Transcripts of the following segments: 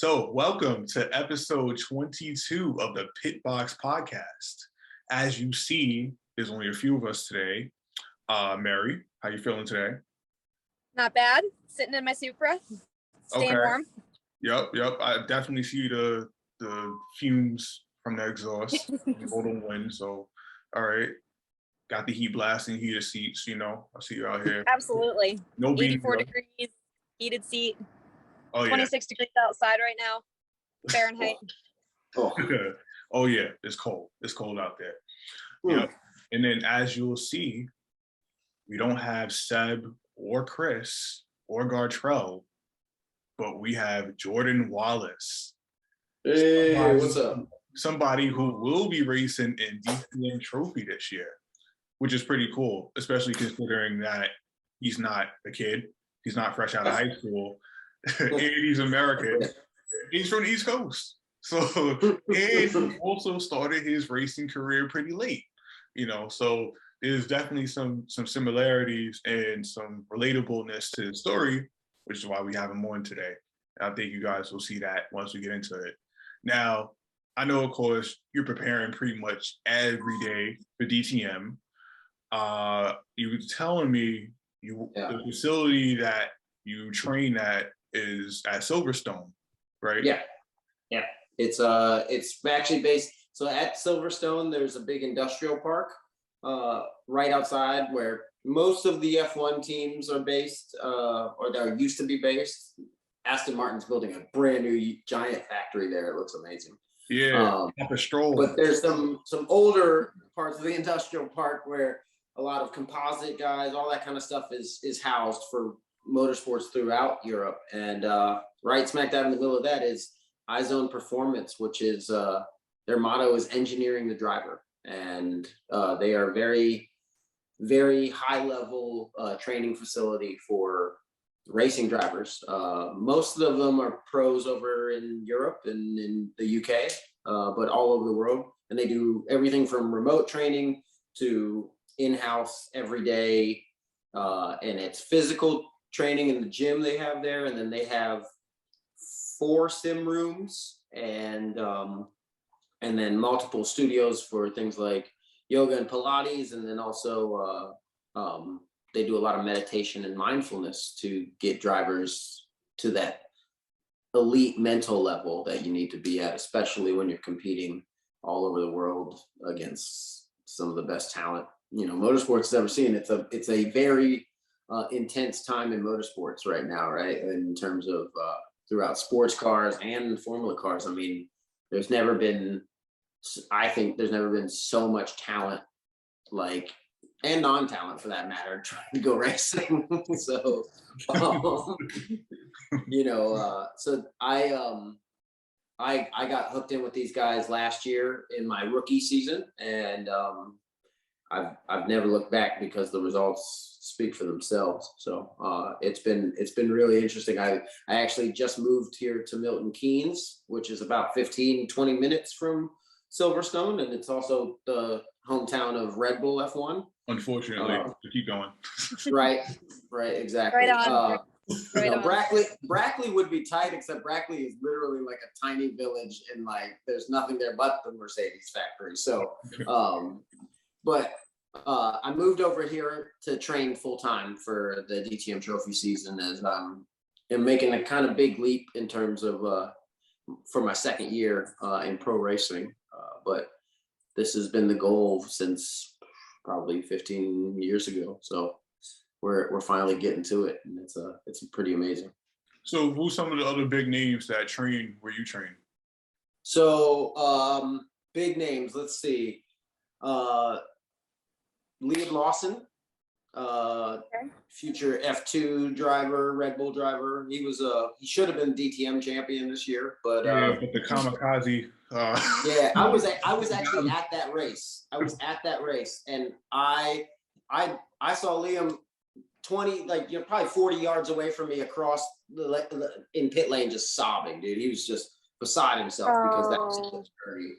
So, welcome to episode 22 of the Pitbox Podcast. As you see, there's only a few of us today. Mary, how you feeling today? Not bad. Sitting in my Supra, staying warm. Yep. I definitely see the fumes from the exhaust, golden wind. So, all right. Got the heat blasting, heated seats. I see you out here. Absolutely. No 84 degrees, heated seat. Oh, 26 degrees outside right now, Fahrenheit. Oh yeah, it's cold. It's cold out there. Yeah. And then as you'll see, we don't have Seb or Chris or Gartrell, but we have Jordan Wallace. Hey, what's up? Somebody who will be racing in DTM Trophy this year, which is pretty cool, especially considering that he's not a kid. He's not fresh out of high school. And he's American. He's from the East Coast. So, and he also started his racing career pretty late, so there's definitely some similarities and some relatableness to the story, which is why we have him on today. And I think you guys will see that once we get into it. Now, I know, of course, you're preparing pretty much every day for DTM. You were telling me the facility that you train at is at Silverstone, right? Yeah. It's actually based. So at Silverstone, there's a big industrial park right outside where most of the F1 teams are based, or they used to be based. Aston Martin's building a brand new giant factory there. It looks amazing. Yeah, a stroll. But there's some older parts of the industrial park where a lot of composite guys, all that kind of stuff is housed for motorsports throughout Europe. And right smack dab in the middle of that is Izone Performance, which is their motto is engineering the driver. And they are very, very high level training facility for racing drivers. Most of them are pros over in Europe and in the UK, but all over the world. And they do everything from remote training to in-house every day. And it's physical training in the gym they have there. And then they have 4 sim rooms and then multiple studios for things like yoga and Pilates. And then also they do a lot of meditation and mindfulness to get drivers to that elite mental level that you need to be at, especially when you're competing all over the world against some of the best talent, motorsports has ever seen. It's a very intense time in motorsports right now, right? In terms of throughout sports cars and Formula cars. I mean, I think there's never been so much talent, and non-talent for that matter, trying to go racing. So, so I got hooked in with these guys last year in my rookie season, and I've never looked back because the results speak for themselves. So it's been really interesting. I actually just moved here to Milton Keynes, which is about 15-20 minutes from Silverstone, and it's also the hometown of Red Bull F1. Unfortunately, to keep going. Right, exactly. Right on. Brackley would be tight, except Brackley is literally like a tiny village, and there's nothing there but the Mercedes factory. So, but I moved over here to train full time for the DTM Trophy season, as I'm making a kind of big leap in terms of for my second year in pro racing. But this has been the goal since probably 15 years ago. So we're finally getting to it, and it's pretty amazing. So who's some of the other big names that train where you train? So big names, let's see. Liam Lawson, future F2 driver, Red Bull driver. He should have been DTM champion this year, but but the kamikaze. Yeah, I was actually at that race. And I saw Liam 20, probably 40 yards away from me across in pit lane, just sobbing, dude. He was just beside himself because that was so dirty.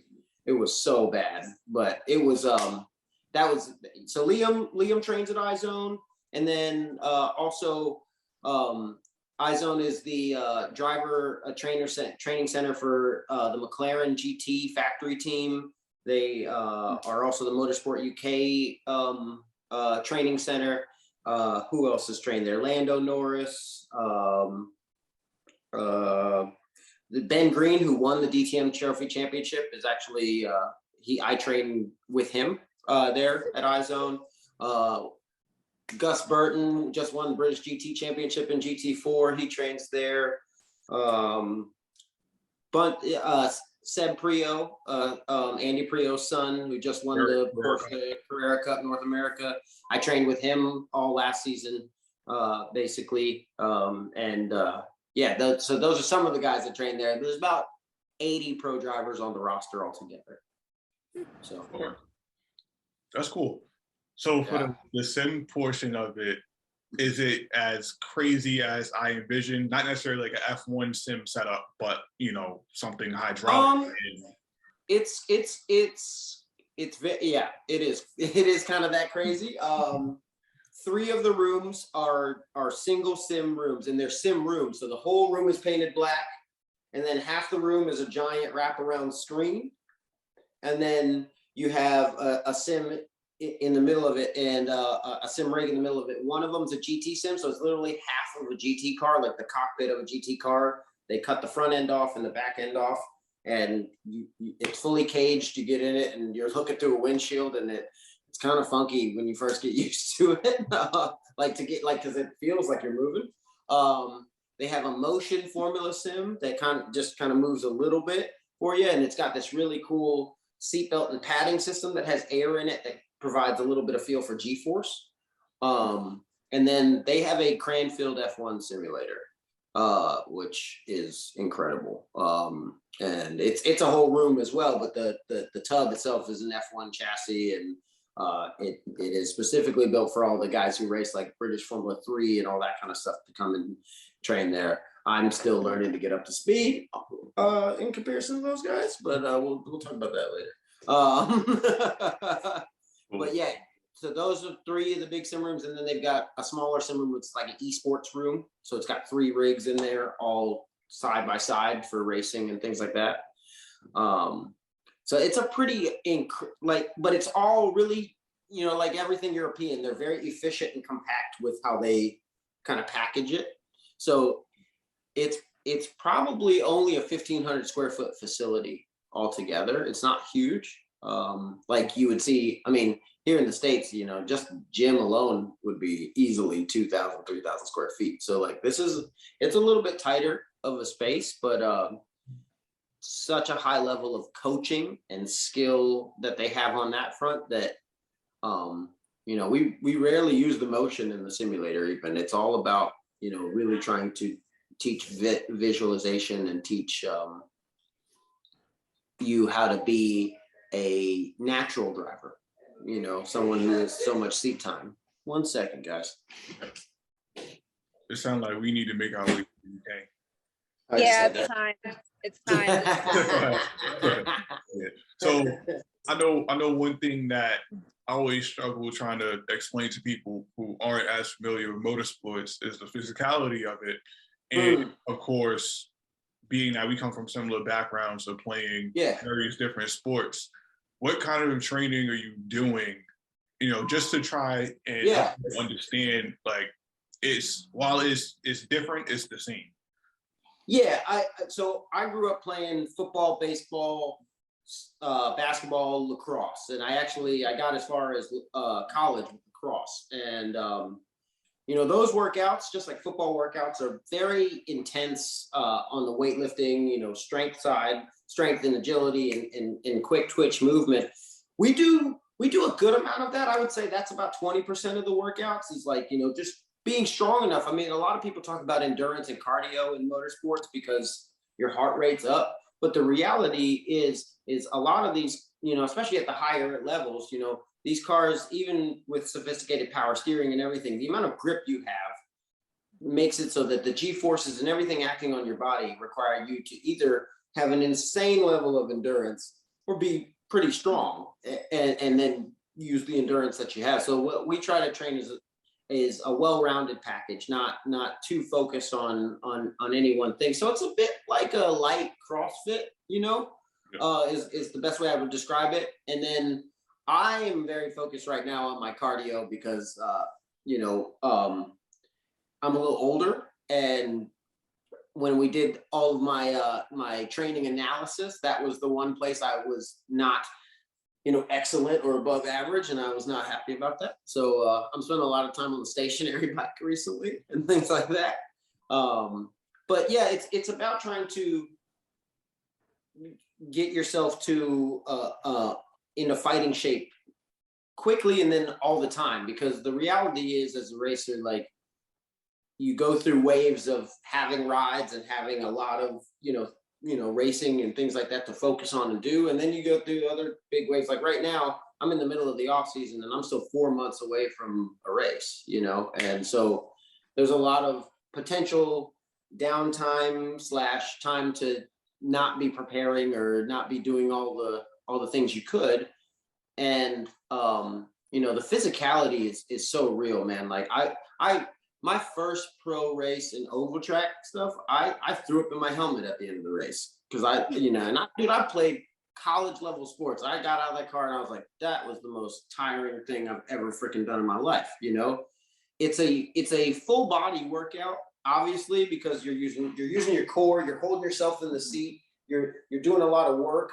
It was so bad, but it was so Liam trains at Izone, and then also Izone is the training center for the McLaren GT factory team. They are also the Motorsport UK training center. Who else is trained there? Lando Norris, Ben Green, who won the DTM Trophy Championship, is actually I trained with him there at Izone. Gus Burton just won the British GT Championship in GT4. He trains there. But Seb Prio, Andy Prio's son, who just won the Porsche Carrera Cup North America. I trained with him all last season, basically. Yeah, so those are some of the guys that train there. There's about 80 pro drivers on the roster altogether. So that's cool. So for the sim portion of it, is it as crazy as I envisioned? Not necessarily like an F1 sim setup, but something hydraulic. It's yeah, it is. It is kind of that crazy. 3 of the rooms are single sim rooms, and they're sim rooms. So the whole room is painted black, and then half the room is a giant wraparound screen, and then you have a sim in the middle of it and a sim rig in the middle of it. One of them is a GT sim, so it's literally half of a GT car, like the cockpit of a GT car. They cut the front end off and the back end off, and it's fully caged. You get in it, and you're looking through a windshield, and it's kind of funky when you first get used to it, because it feels like you're moving. They have a motion formula sim that kind of moves a little bit for you, and it's got this really cool seatbelt and padding system that has air in it that provides a little bit of feel for G-force. And then they have a Cranfield F1 simulator, which is incredible. And it's a whole room as well, but the tub itself is an F1 chassis, and it is specifically built for all the guys who race like British Formula 3 and all that kind of stuff to come and train there. I'm still learning to get up to speed in comparison to those guys, but we'll talk about that later. But yeah, so those are 3 of the big sim rooms, and then they've got a smaller sim room. It's like an esports room, so it's got 3 rigs in there, all side by side for racing and things like that. So it's a pretty but it's all really, like everything European. They're very efficient and compact with how they kind of package it. So it's probably only a 1,500 square foot facility altogether. It's not huge. Like you would see, I mean, here in the States, just gym alone would be easily 2,000, 3,000 square feet. So like it's a little bit tighter of a space, but such a high level of coaching and skill that they have on that front that, we rarely use the motion in the simulator even. It's all about, really trying to teach visualization and teach you how to be a natural driver, someone who has so much seat time. 1 second, guys. It sounds like we need to make our way to the UK. Yeah, it's time. It's time. Yeah. So I know one thing that I always struggle trying to explain to people who aren't as familiar with motorsports is the physicality of it. And of course, being that we come from similar backgrounds of playing various different sports, what kind of training are you doing, just to try and understand, like, while it's different, it's the same. Yeah, so I grew up playing football, baseball, basketball, lacrosse, and I got as far as college with lacrosse. And those workouts, just like football workouts, are very intense on the weightlifting, strength and agility and quick twitch movement. We do a good amount of that. I would say that's about 20% of the workouts is like, just being strong enough. I mean, a lot of people talk about endurance and cardio in motorsports because your heart rate's up. But the reality is a lot of these, especially at the higher levels, these cars, even with sophisticated power steering and everything, the amount of grip you have makes it so that the G-forces and everything acting on your body require you to either have an insane level of endurance or be pretty strong and then use the endurance that you have. So what we try to train is a well-rounded package, not too focused on any one thing. So it's a bit like a light CrossFit, is the best way I would describe it. And then I am very focused right now on my cardio because I'm a little older, and when we did all of my my training analysis, that was the one place I was not excellent or above average, and I was not happy about that. So I'm spending a lot of time on the stationary bike recently and things like that. But yeah, it's about trying to get yourself to into fighting shape quickly and then all the time, because the reality is, as a racer, like, you go through waves of having rides and having a lot of racing and things like that to focus on and do, and then you go through other big waves. Like right now, I'm in the middle of the off season and I'm still 4 months away from a race, and so there's a lot of potential downtime / time to not be preparing or not be doing all the things you could. And the physicality is so real, man. Like my first pro race in oval track stuff, I threw up in my helmet at the end of the race because I played college level sports. I got out of that car and I was like, that was the most tiring thing I've ever freaking done in my life. It's a full body workout, obviously, because you're using your core, you're holding yourself in the seat, you're doing a lot of work.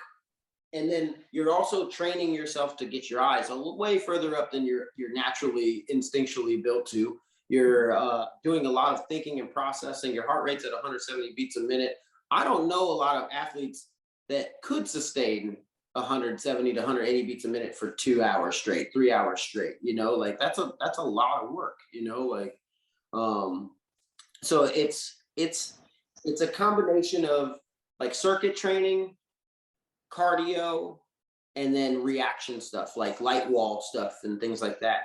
And then you're also training yourself to get your eyes way further up than you're naturally, instinctually built to. You're doing a lot of thinking and processing. Your heart rate's at 170 beats a minute. I don't know a lot of athletes that could sustain 170 to 180 beats a minute for 2 hours straight, 3 hours straight. Like that's a lot of work. So it's a combination of like circuit training, cardio, and then reaction stuff like light wall stuff and things like that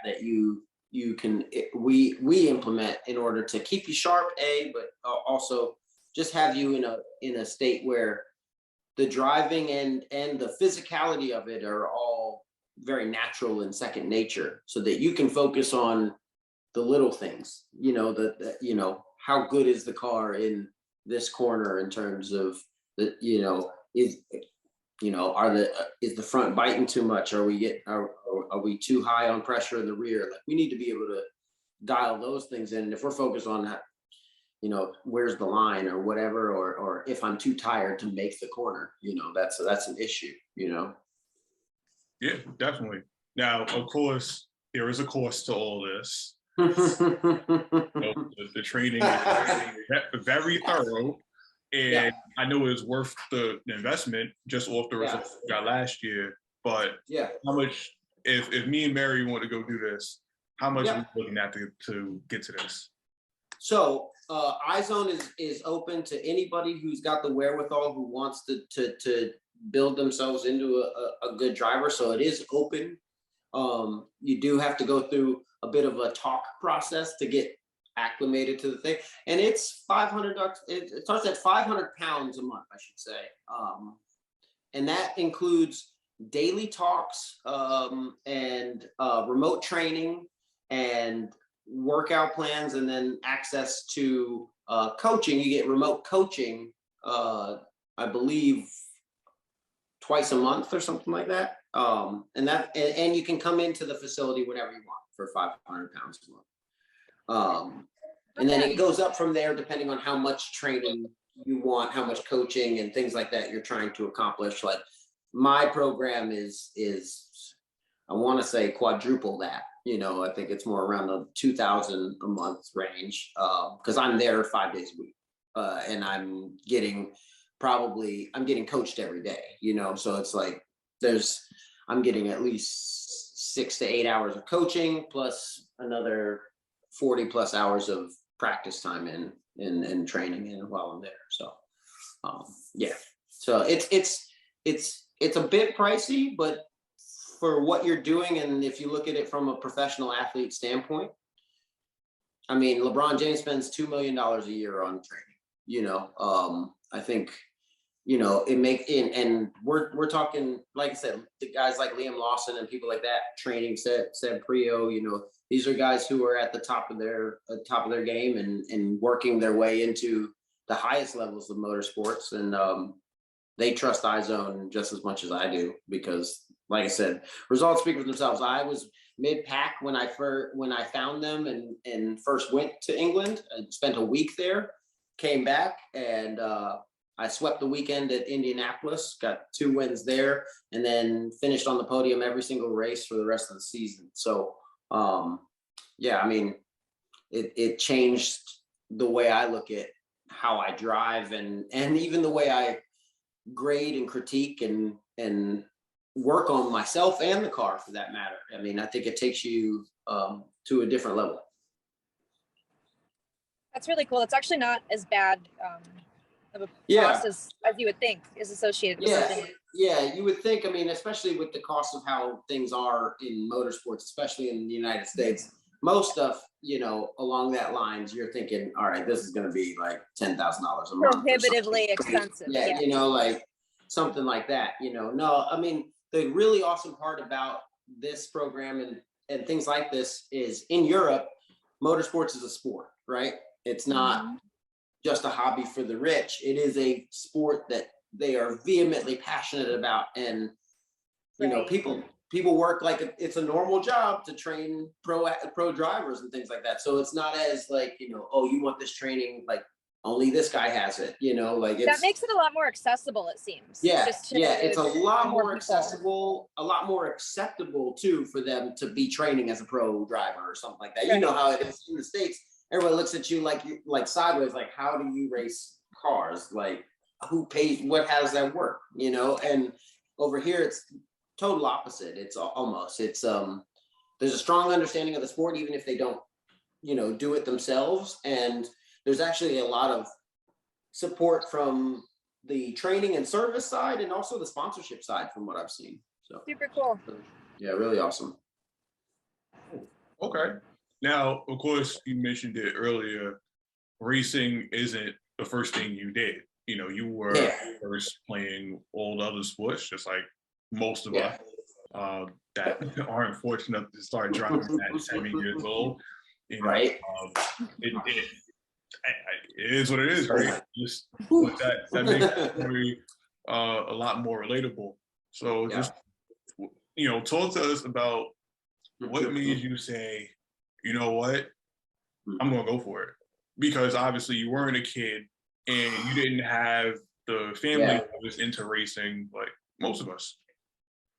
we implement in order to keep you sharp, but also just have you in a state where the driving and the physicality of it are all very natural and second nature, so that you can focus on the little things. How good is the car in this corner in terms of is the front biting too much? Are we too high on pressure in the rear? Like, we need to be able to dial those things in. And if we're focused on that, where's the line or whatever, or if I'm too tired to make the corner, that's an issue, Yeah, definitely. Now, of course, there is a cost to all this. The training is very thorough. And I know it was worth the investment just off the results we got last year. But how much, if me and Mary want to go do this, how much are we looking at to get to this? So Izone is open to anybody who's got the wherewithal, who wants to build themselves into a good driver. So it is open. You do have to go through a bit of a talk process to get acclimated to the thing, and it's $500. It starts at 500 pounds a month, I should say, and that includes daily talks and remote training and workout plans, and then access to coaching. You get remote coaching, I believe twice a month or something like that, and you can come into the facility whenever you want for 500 pounds a month. And then it goes up from there depending on how much training you want, how much coaching and things like that you're trying to accomplish. Like, my program is I want to say quadruple that. I think it's more around the 2,000 a month range, because I'm there 5 days a week, and I'm getting coached every day. So it's like I'm getting at least 6 to 8 hours of coaching plus another 40 plus hours of practice time and training in while I'm there. So so it's a bit pricey, but for what you're doing, and if you look at it from a professional athlete standpoint, I mean, LeBron James spends $2 million a year on training. I think you know, and we're talking, like I said, the guys like Liam Lawson and people like that training, Seb Prio, you know, these are guys who are at the top of their game and working their way into the highest levels of motorsports. And they trust Izone just as much as I do, because like I said, results speak for themselves. I was mid-pack when I found them and first went to England. I spent a week there, came back, and I swept the weekend at Indianapolis, got 2 wins there, and then finished on the podium every single race for the rest of the season. So yeah, I mean, it changed the way I look at how I drive and even the way I grade and critique and work on myself and the car, for that matter. I mean, I think it takes you to a different level. That's really cool. It's actually not as bad of a Yeah. cost as you would think is associated with something. Yeah, you would think. I mean, especially with the cost of how things are in motorsports, especially in the United States, most stuff, you know, along that lines, you're thinking, all right, this is going to be like $10,000 a month. Prohibitively expensive. Yeah, you know, like something like that, you know. No, I mean, the really awesome part about this program and things like this is in Europe, motorsports is a sport, right? It's not just a hobby for the rich. It is a sport that they are vehemently passionate about. And, you know, people work like it's a normal job to train pro drivers and things like that. So it's not as like, you know, oh, you want this training, like only this guy has it, you know, like that makes it a lot more accessible, it seems. Yeah, it's a lot more accessible, a lot more acceptable too for them to be training as a pro driver or something like that. You know how it is in the States. Everyone looks at you like sideways, like, how do you race cars? Like, who pays? How does that work? You know, and over here it's total opposite. It's almost there's a strong understanding of the sport, even if they don't, you know, do it themselves. And there's actually a lot of support from the training and service side and also the sponsorship side from what I've seen. So super cool. Yeah, really awesome. Okay. Now, of course, you mentioned it earlier, racing isn't the first thing you did. You know, you were first playing all the other sports, just like most of us that aren't fortunate to start driving at 7 years old. You know, right. It is what it is, right? Just that makes it very, a lot more relatable. So just, you know, talk to us about what made you say, you know what, I'm gonna go for it. Because obviously you weren't a kid and you didn't have the family that was into racing like most of us.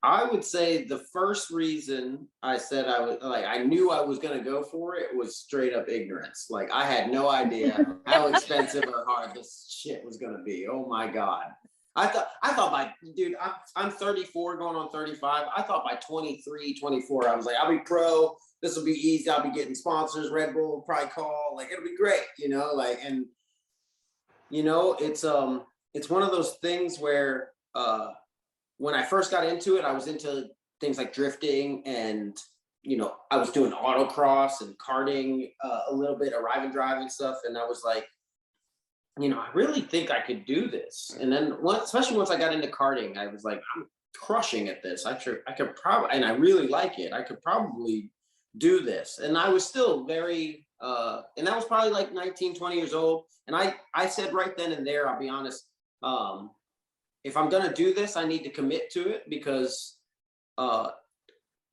I would say the first reason I said I knew I was going to go for it was straight up ignorance. Like, I had no idea how expensive or hard this shit was going to be. Oh my God. I thought dude, I'm 34 going on 35. I thought by 23, 24, I was like, I'll be pro. This will be easy. I'll be getting sponsors. Red Bull will probably call. Like, it'll be great, you know, like, and you know, it's one of those things where, when I first got into it, I was into things like drifting and, you know, I was doing autocross and karting a little bit, arrive and drive and stuff. And I was like, you know, I really think I could do this. And then especially once I got into karting, I was like, I'm crushing at this. I could probably, and I really like it. I could probably do this. And I was still very, and that was probably like 19, 20 years old. And I said right then and there, I'll be honest, if I'm going to do this, I need to commit to it, because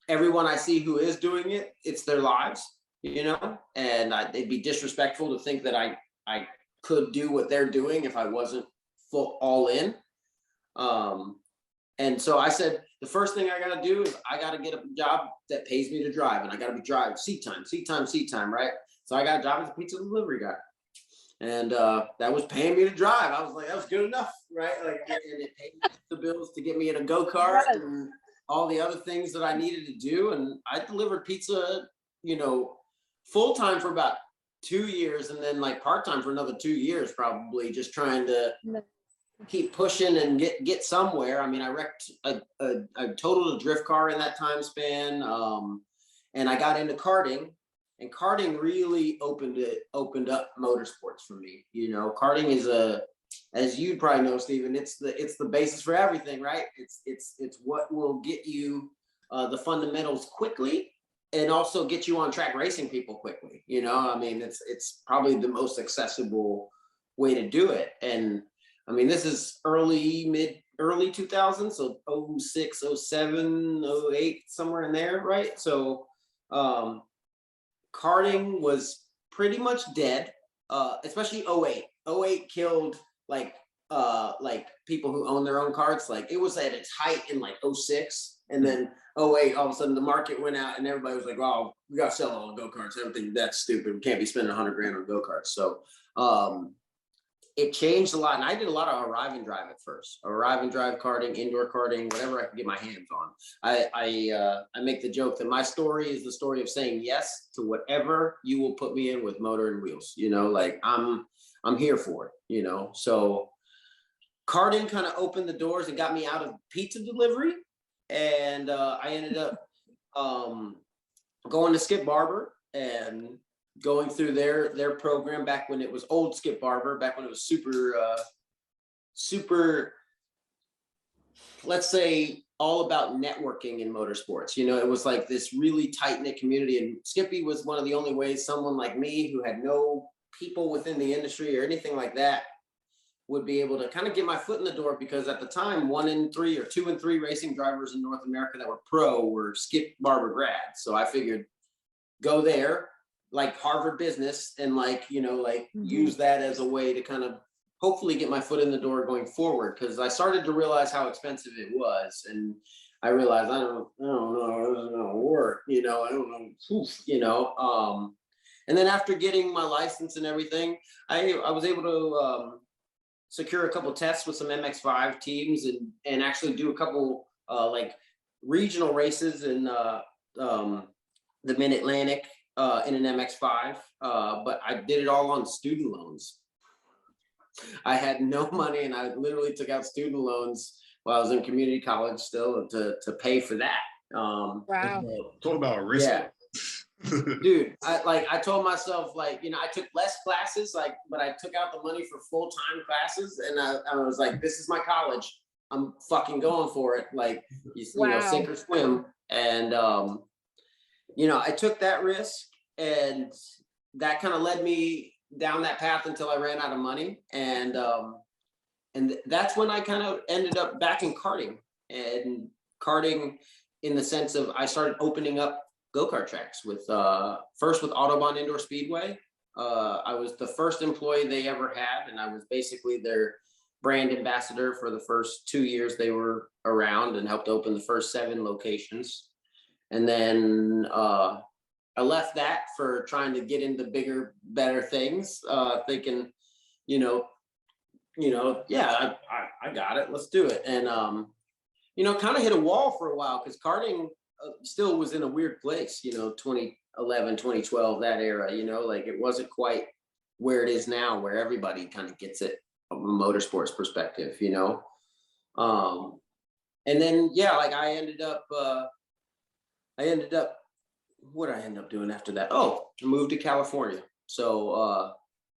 everyone I see who is doing it, it's their lives, you know, and it'd be disrespectful to think that I could do what they're doing if I wasn't full all in. And so I said, the first thing I got to do is I got to get a job that pays me to drive, and I got to be driving seat time, right? So I got a job as a pizza delivery guy. And that was paying me to drive. I was like, that was good enough, right? Like, and it paid the bills to get me in a go-kart and all the other things that I needed to do. And I delivered pizza, you know, full-time for about 2 years, and then like part-time for another 2 years, probably, just trying to keep pushing and get somewhere. I mean, I wrecked I totaled a drift car in that time span. And I got into karting. And karting really opened up motorsports for me. You know, karting is as you probably know, Stephen, it's the basis for everything, right? It's what will get you the fundamentals quickly, and also get you on track racing people quickly. You know, I mean, it's probably the most accessible way to do it. And I mean, this is early 2000s, so 06, 07, 08, somewhere in there, right? So karting was pretty much dead, especially 08. 08 killed like people who own their own karts. Like, it was at its height in like 06, and then 08, all of a sudden the market went out and everybody was like, oh, we got to sell all the go-karts. Everything, that's stupid. We can't be spending $100,000 on go-karts. So it changed a lot. And I did a lot of arrive and drive at first. Arrive and drive karting, indoor karting, whatever I could get my hands on. I make the joke that my story is the story of saying yes to whatever you will put me in with motor and wheels. You know, like I'm here for it, you know. So karting kind of opened the doors and got me out of pizza delivery. And I ended up going to Skip Barber and going through their program back when it was old Skip Barber, back when it was super, let's say, all about networking in motorsports. You know, it was like this really tight-knit community, and Skippy was one of the only ways someone like me, who had no people within the industry or anything like that, would be able to kind of get my foot in the door, because at the time, 1 in 3 or 2 in 3 racing drivers in North America that were pro were Skip Barber grads. So I figured, go there, like Harvard business, and like, you know, like use that as a way to kind of hopefully get my foot in the door going forward. Because I started to realize how expensive it was, and I realized I don't know, this is gonna work, you know, I don't know, you know. And then after getting my license and everything, I was able to secure a couple tests with some MX5 teams, and actually do a couple like regional races in the Mid-Atlantic in an MX5, but I did it all on student loans. I had no money, and I literally took out student loans while I was in community college still to pay for that. Wow. Talk about risk. Yeah. Dude, I told myself, like, you know, I took less classes, like, but I took out the money for full-time classes, and I was like, this is my college. I'm fucking going for it. Like, you know, sink or swim. And you know, I took that risk, and that kind of led me down that path until I ran out of money. And that's when I kind of ended up back in karting, and karting in the sense of I started opening up go-kart tracks with first with Autobahn Indoor Speedway. I was the first employee they ever had, and I was basically their brand ambassador for the first 2 years they were around, and helped open the first 7 locations. And then I left that for trying to get into bigger, better things, thinking, you know, yeah, I got it, let's do it. And, you know, kind of hit a wall for a while, because karting still was in a weird place, you know, 2011, 2012, that era, you know, like it wasn't quite where it is now, where everybody kind of gets it from a motorsports perspective, you know. And then, yeah, like I ended up, what did I end up doing after that? Oh, I moved to California. So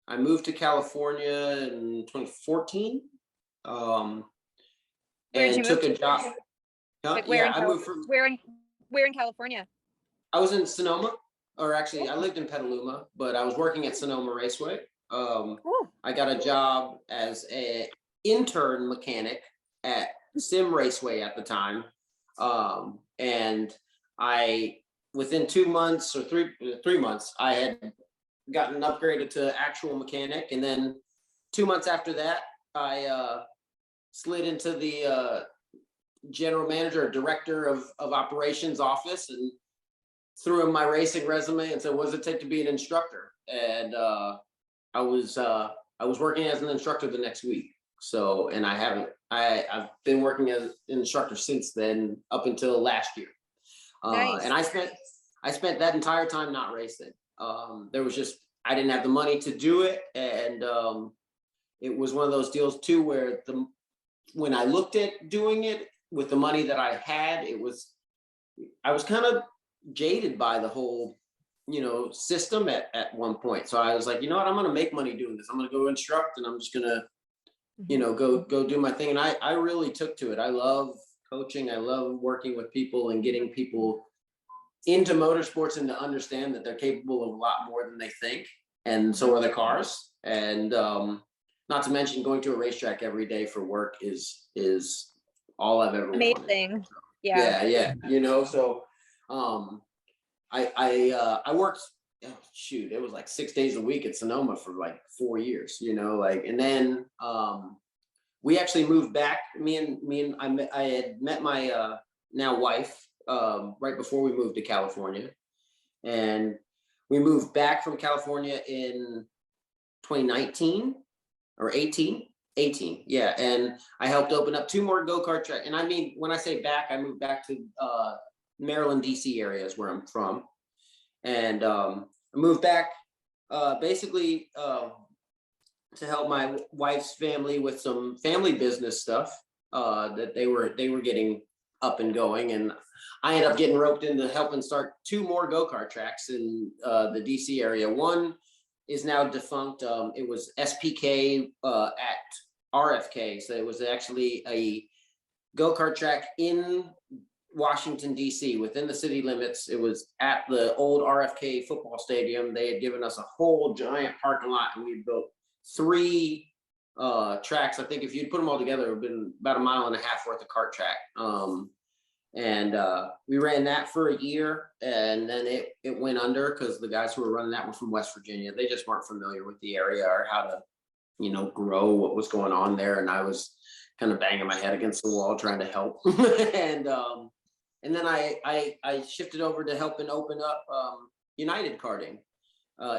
I moved to California in 2014, and took a job. Like I moved from. Where in California? I was in Sonoma, or actually I lived in Petaluma, but I was working at Sonoma Raceway. I got a job as an intern mechanic at Sim Raceway at the time. And within 2 months or 3 months, I had gotten upgraded to actual mechanic. And then 2 months after that, I slid into the general manager or director of operations office, and threw in my racing resume and said, what does it take to be an instructor? And I was working as an instructor the next week. So, and I've been working as an instructor since then, up until last year. Nice. And I spent that entire time not racing. There was just, I didn't have the money to do it. And it was one of those deals too, where when I looked at doing it with the money that I had, I was kind of jaded by the whole, you know, system at one point. So I was like, you know what, I'm going to make money doing this. I'm going to go instruct, and I'm just going to you know, go do my thing. And I really took to it. I love coaching. I love working with people and getting people into motorsports and to understand that they're capable of a lot more than they think. And so are the cars. And not to mention going to a racetrack every day for work is all I've ever wanted. Amazing. Yeah. You know, so I worked, shoot, it was like 6 days a week at Sonoma for like 4 years, you know, like, and then we actually moved back. I had met my now wife right before we moved to California, and we moved back from California in 2019 or 18. Yeah. And I helped open up 2 more go-kart tracks. And I mean, when I say back, I moved back to Maryland, DC areas where I'm from. And I moved back basically to help my wife's family with some family business stuff that they were getting up and going. And I ended up getting roped into helping start 2 more go-kart tracks in the DC area. One is now defunct. It was SPK at RFK. So it was actually a go-kart track in Washington, DC, within the city limits. It was at the old RFK football stadium. They had given us a whole giant parking lot, and we built 3 tracks. I think if you'd put them all together, it would have been about 1.5 miles worth of kart track. And we ran that for a year, and then it went under because the guys who were running that were from West Virginia. They just weren't familiar with the area or how to, you know, grow what was going on there. And I was kind of banging my head against the wall trying to help. And then I shifted over to helping open up United Karting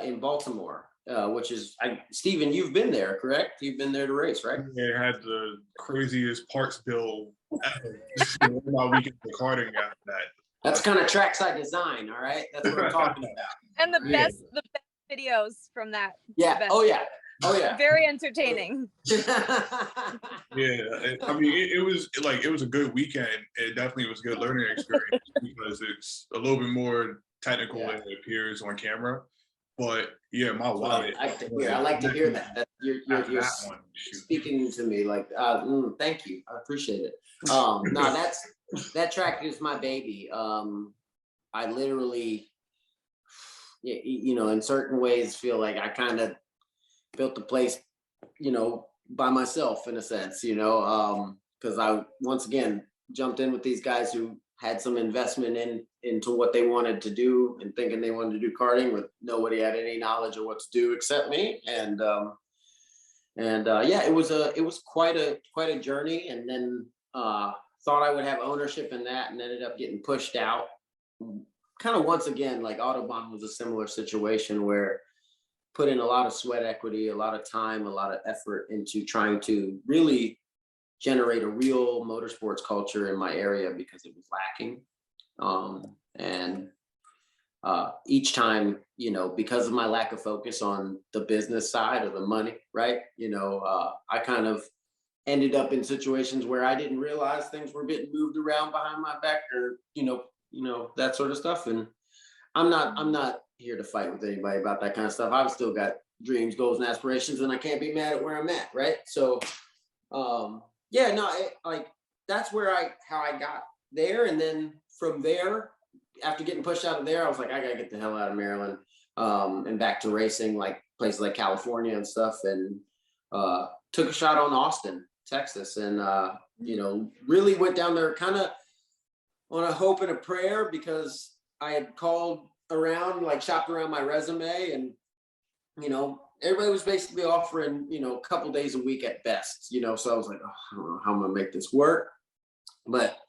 in Baltimore, which is, Steven, you've been there, correct? You've been there to race, right? Yeah, it had the craziest parts bill ever. My weekend for karting after that. That's kind of trackside design, all right? That's what I'm talking about. And the best videos from that. Yeah. event. Oh yeah. Very entertaining. Yeah, I mean, it was a good weekend. It definitely was a good learning experience because it's a little bit more technical than it appears on camera. But yeah, my wallet. I like to hear that. You're speaking to me like, thank you. I appreciate it. No, that track is my baby. I literally, you know, in certain ways feel like I kind of built the place, you know, by myself in a sense, you know, because I once again jumped in with these guys who had some investment into what they wanted to do and thinking they wanted to do karting with nobody had any knowledge of what to do except me. And yeah, it was quite a journey. And then thought I would have ownership in that and ended up getting pushed out. Kind of once again, like Autobahn was a similar situation where put in a lot of sweat equity, a lot of time, a lot of effort into trying to really generate a real motorsports culture in my area because it was lacking. And each time, you know, because of my lack of focus on the business side or the money, right? You know, I kind of ended up in situations where I didn't realize things were getting moved around behind my back or, you know, that sort of stuff. And I'm not here to fight with anybody about that kind of stuff. I've still got dreams, goals, and aspirations, and I can't be mad at where I'm at, right? So, yeah, no, like that's how I got there, and then from there, after getting pushed out of there, I was like, I gotta get the hell out of Maryland, and back to racing, like places like California and stuff, and took a shot on Austin, Texas, and you know, really went down there kind of on a hope and a prayer because I had called around, like shopped around my resume, and you know, everybody was basically offering, you know, a couple days a week at best, you know. So I was like, oh, I don't know how I'm gonna make this work, but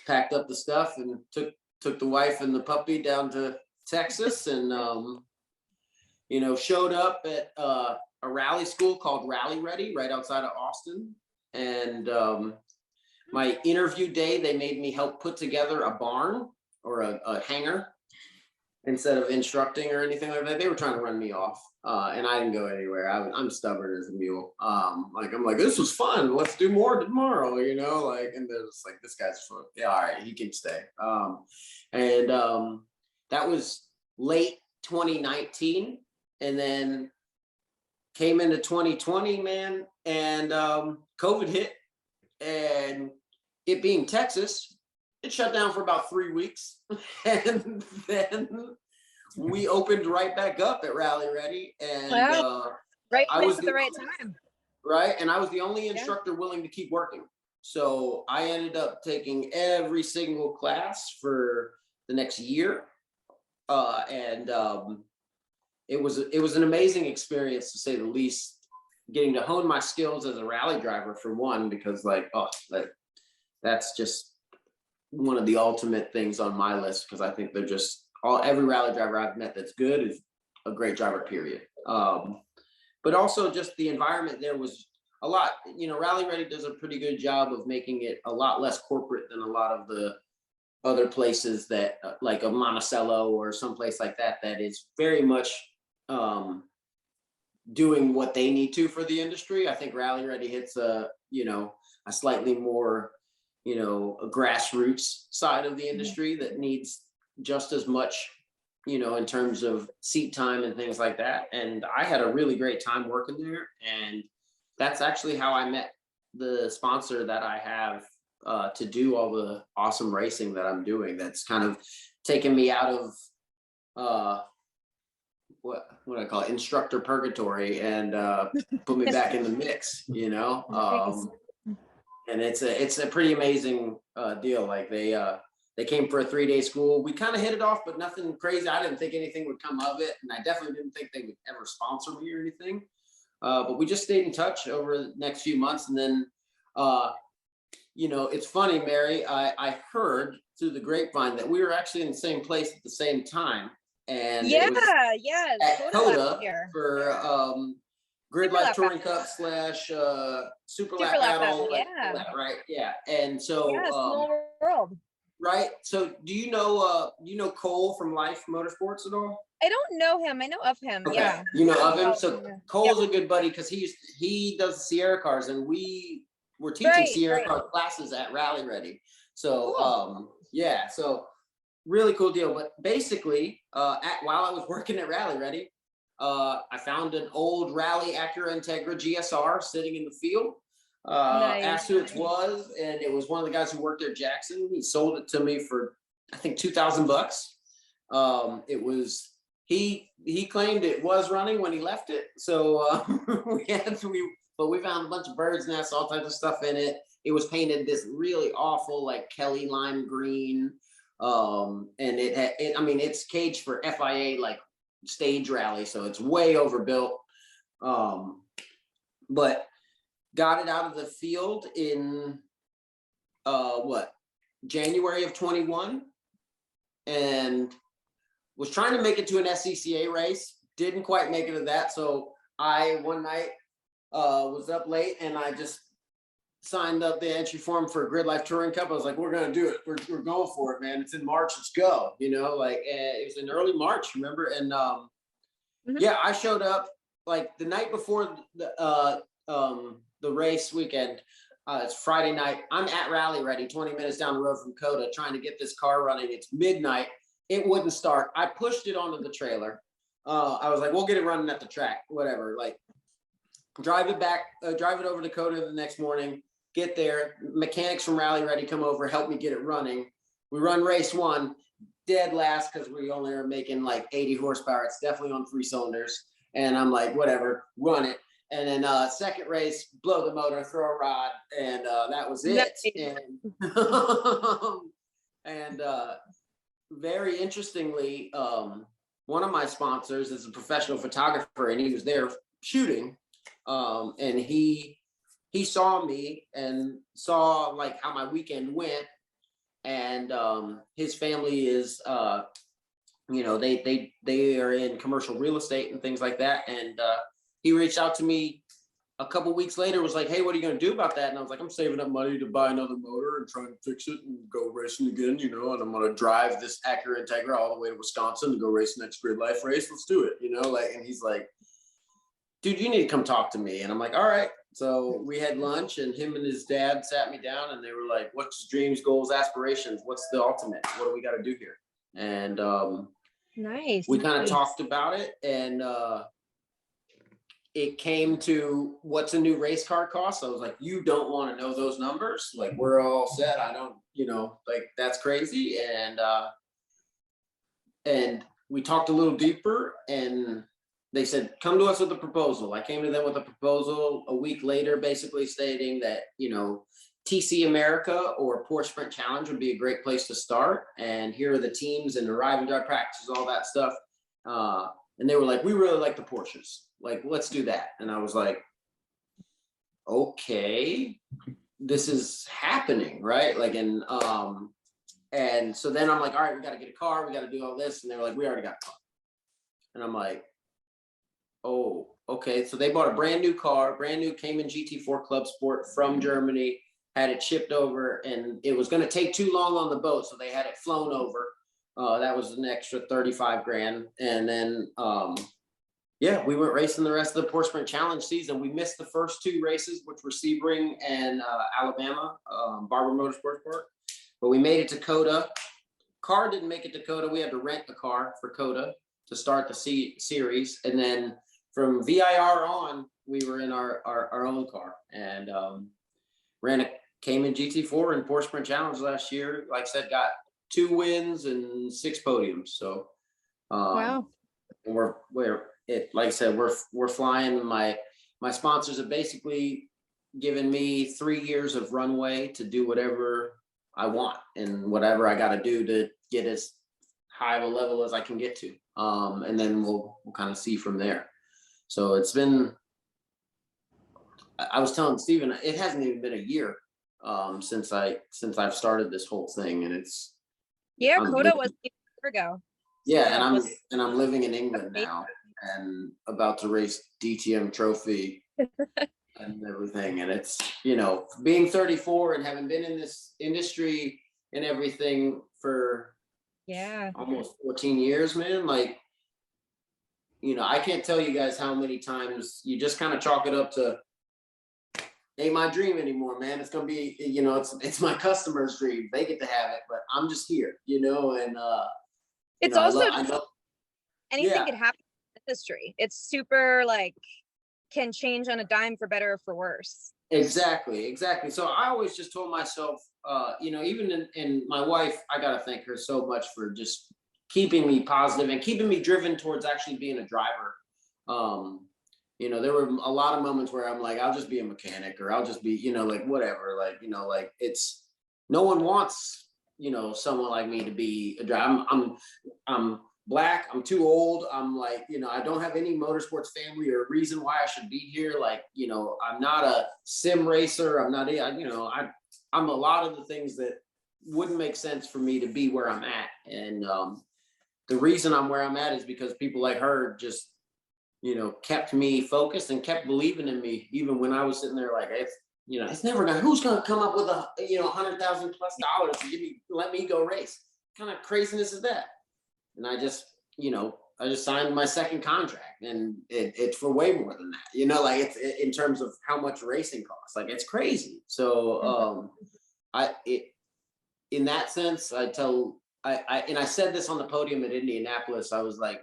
packed up the stuff and took the wife and the puppy down to Texas, and you know, showed up at a rally school called Rally Ready right outside of Austin. And my interview day, they made me help put together a barn or a hangar instead of instructing or anything like that. They were trying to run me off, and I didn't go anywhere. I'm stubborn as a mule. I'm like, this was fun. Let's do more tomorrow, you know. Like, and they're just like, this guy's fun. Yeah, all right, he can stay. And that was late 2019, and then came into 2020, man, and COVID hit, and it being Texas, it shut down for about 3 weeks, and then we opened right back up at Rally Ready, and right I place was at the right time. Right, and I was the only instructor willing to keep working. So I ended up taking every single class for the next year, and it was an amazing experience, to say the least. Getting to hone my skills as a rally driver, for one, because that's just one of the ultimate things on my list, because I think they're just every rally driver I've met that's good is a great driver, period. But also just the environment there was a lot, Rally Ready does a pretty good job of making it a lot less corporate than a lot of the other places that like a Monticello or someplace like that, that is very much doing what they need to for the industry. I think Rally Ready hits a slightly more, a grassroots side of the industry that needs just as much, in terms of seat time and things like that. And I had a really great time working there. And that's actually how I met the sponsor that I have to do all the awesome racing that I'm doing. That's kind of taken me out of what I call it, instructor purgatory, and put me back in the mix, and it's a pretty amazing deal. Like they came for a 3-day school. We kind of hit it off, but nothing crazy. I didn't think anything would come of it, and I definitely didn't think they would ever sponsor me or anything. But we just stayed in touch over the next few months, and then it's funny, Mary. I heard through the grapevine that we were actually in the same place at the same time, and it was at Coda for Grid Life Touring Cup / Super Lap Battle, right? Yeah, and so small world. Right. So do you know Cole from Life Motorsports at all? I don't know him. I know of him. Okay. Yeah. You know of him? So Cole's a good buddy, because he does the Sierra cars, and we were teaching Sierra car classes at Rally Ready. So cool. So really cool deal. But basically, while I was working at Rally Ready, I found an old Rally Acura Integra GSR sitting in the field. Asked who it was, and it was one of the guys who worked there, Jackson. He sold it to me for, I think, $2,000. It was he claimed it was running when he left it, so we found a bunch of birds nests, all types of stuff in it. It was painted this really awful, like Kelly lime green, and it's caged for FIA like stage rally, so it's way overbuilt, but got it out of the field in January of 21, and was trying to make it to an SCCA race. Didn't quite make it to that. So I one night was up late, and I just signed up the entry form for Grid Life Touring Cup. I was like, we're gonna do it. We're going for it, man. It's in March. Let's go. It was in early March, remember? And I showed up like the night before the race weekend. It's Friday night. I'm at Rally Ready, 20 minutes down the road from Coda, trying to get this car running. It's midnight. It wouldn't start. I pushed it onto the trailer. I was like, we'll get it running at the track, whatever. Like, drive it over to Coda the next morning, get there. Mechanics from Rally Ready come over, help me get it running. We run race 1, dead last, because we only are making like 80 horsepower. It's definitely on 3 cylinders. And I'm like, whatever, run it. And then second race, blow the motor, throw a rod, and that was it. And very interestingly, one of my sponsors is a professional photographer, and he was there shooting, and he saw me and saw like how my weekend went, and his family is they are in commercial real estate and things like that, and he reached out to me a couple weeks later, was like, hey, what are you going to do about that? And I was like, I'm saving up money to buy another motor and try and fix it and go racing again, and I'm going to drive this Acura Integra all the way to Wisconsin to go race the next Grid Life race. Let's do it, and he's like, dude, you need to come talk to me. And I'm like, all right. So we had lunch, and him and his dad sat me down, and they were like, what's dreams, goals, aspirations? What's the ultimate? What do we got to do here? And we kind of talked about it, and it came to what's a new race car cost. I was like, you don't want to know those numbers. Like, we're all set. I don't, like, that's crazy. And we talked a little deeper, and they said, come to us with a proposal. I came to them with a proposal a week later, basically stating that, TC America or Porsche Sprint Challenge would be a great place to start. And here are the teams and the ride and drive practices, all that stuff. And they were like, we really like the Porsches. Like, let's do that. And I was like, okay, this is happening, right? Like, and so then I'm like, all right, we got to get a car. We got to do all this. And they were like, we already got a car. And I'm like, oh, okay. So they bought a brand new car, brand new Cayman GT4 Club Sport from Germany, had it shipped over, and it was going to take too long on the boat. So they had it flown over. That was an extra 35 grand. And then, we went racing the rest of the Porsche Sprint Challenge season. We missed the first 2 races, which were Sebring and Alabama, Barber Motorsports Park. But we made it to COTA. Car didn't make it to COTA. We had to rent a car for COTA to start the series. And then from VIR on, we were in our own car, and ran a Cayman GT4 and Porsche Sprint Challenge last year. Like I said, got 2 wins and 6 podiums. So Wow. we're like I said, we're flying. My sponsors have basically given me 3 years of runway to do whatever I want and whatever I got to do to get as high of a level as I can get to. And then we'll kind of see from there. So it's been, I was telling Steven, it hasn't even been a year since I've started this whole thing, and it's COTA was a year ago. Yeah, and I'm living in England now and about to race DTM Trophy and everything. And it's, being 34 and having been in this industry and everything for almost 14 years, man, like, I can't tell you guys how many times you just kind of chalk it up to, ain't my dream anymore, man. It's going to be, it's my customer's dream. They get to have it, but I'm just here, and it's also anything could happen in the industry. It's super, like, can change on a dime for better or for worse. Exactly. So I always just told myself, even in my wife, I got to thank her so much for just keeping me positive and keeping me driven towards actually being a driver. There were a lot of moments where I'm like, I'll just be a mechanic, or I'll just be, like, whatever, like, it's, no one wants, someone like me to be a driver. I'm Black. I'm too old. I'm like, I don't have any motorsports family or reason why I should be here. Like, I'm not a sim racer. I'm not, I'm a lot of the things that wouldn't make sense for me to be where I'm at. And the reason I'm where I'm at is because people like her just, kept me focused and kept believing in me, even when I was sitting there like, it's never gonna, who's gonna come up with $100,000+ to let me go race? What kind of craziness is that? And I just signed my second contract, and it's for way more than that, like, it's in terms of how much racing costs, like, it's crazy. So in that sense, I said this on the podium at Indianapolis. I was like,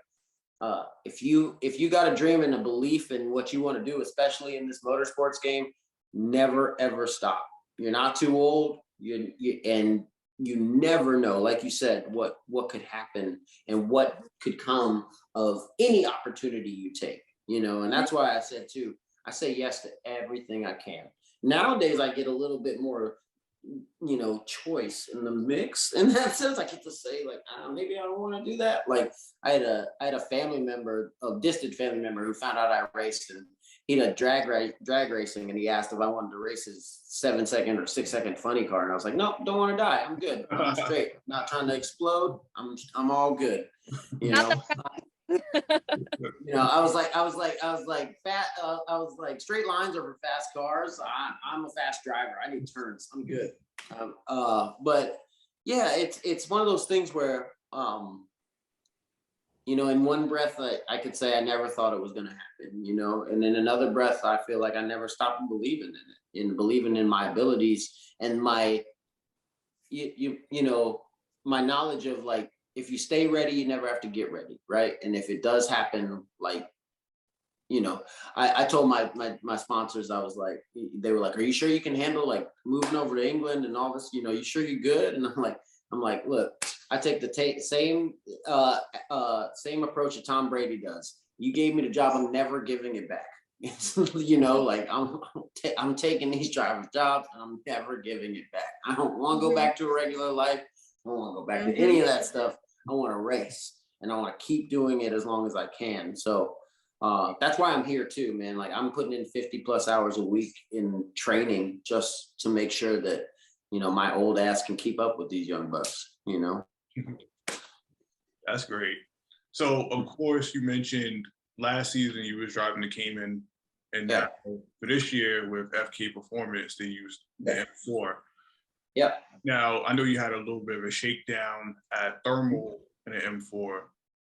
if you got a dream and a belief in what you want to do, especially in this motorsports game, never ever stop. You're not too old. And you never know, like you said, what could happen and what could come of any opportunity you take. And that's why I said too, I say yes to everything I can. Nowadays, I get a little bit more, choice in the mix. In that sense, I get to say, like, maybe I don't want to do that. Like, I had a family member, a distant family member, who found out I raced, and he had drag racing, and he asked if I wanted to race his 7-second or 6-second funny car, and I was like, no, don't want to die. I'm good. I'm straight. Not trying to explode. I'm all good. I was like, straight lines are for fast cars. I'm a fast driver. I need turns. I'm good. But yeah, it's one of those things where, in one breath, I could say I never thought it was going to happen, and in another breath, I feel like I never stopped believing in it, and believing in my abilities and my, my knowledge of, like, if you stay ready, you never have to get ready, right? And if it does happen, like, you know, I told my sponsors, I was like, they were like, are you sure you can handle like moving over to England and all this? You know, you sure you're good? And I'm like, look, I take the same approach that Tom Brady does. You gave me the job, I'm never giving it back. You know, like I'm taking these driver's jobs and I'm never giving it back. I don't want to go back to a regular life. I don't want to go back to any of that stuff. I want to race and I want to keep doing it as long as I can. So that's why I'm here too, man. Like I'm putting in 50+ hours a week in training just to make sure that, you know, my old ass can keep up with these young bucks, you know? That's great. So of course you mentioned last season you was driving the Cayman, and now for this year with FK Performance, they used the M4. Yep. Now, I know you had a little bit of a shakedown at Thermal in the M4.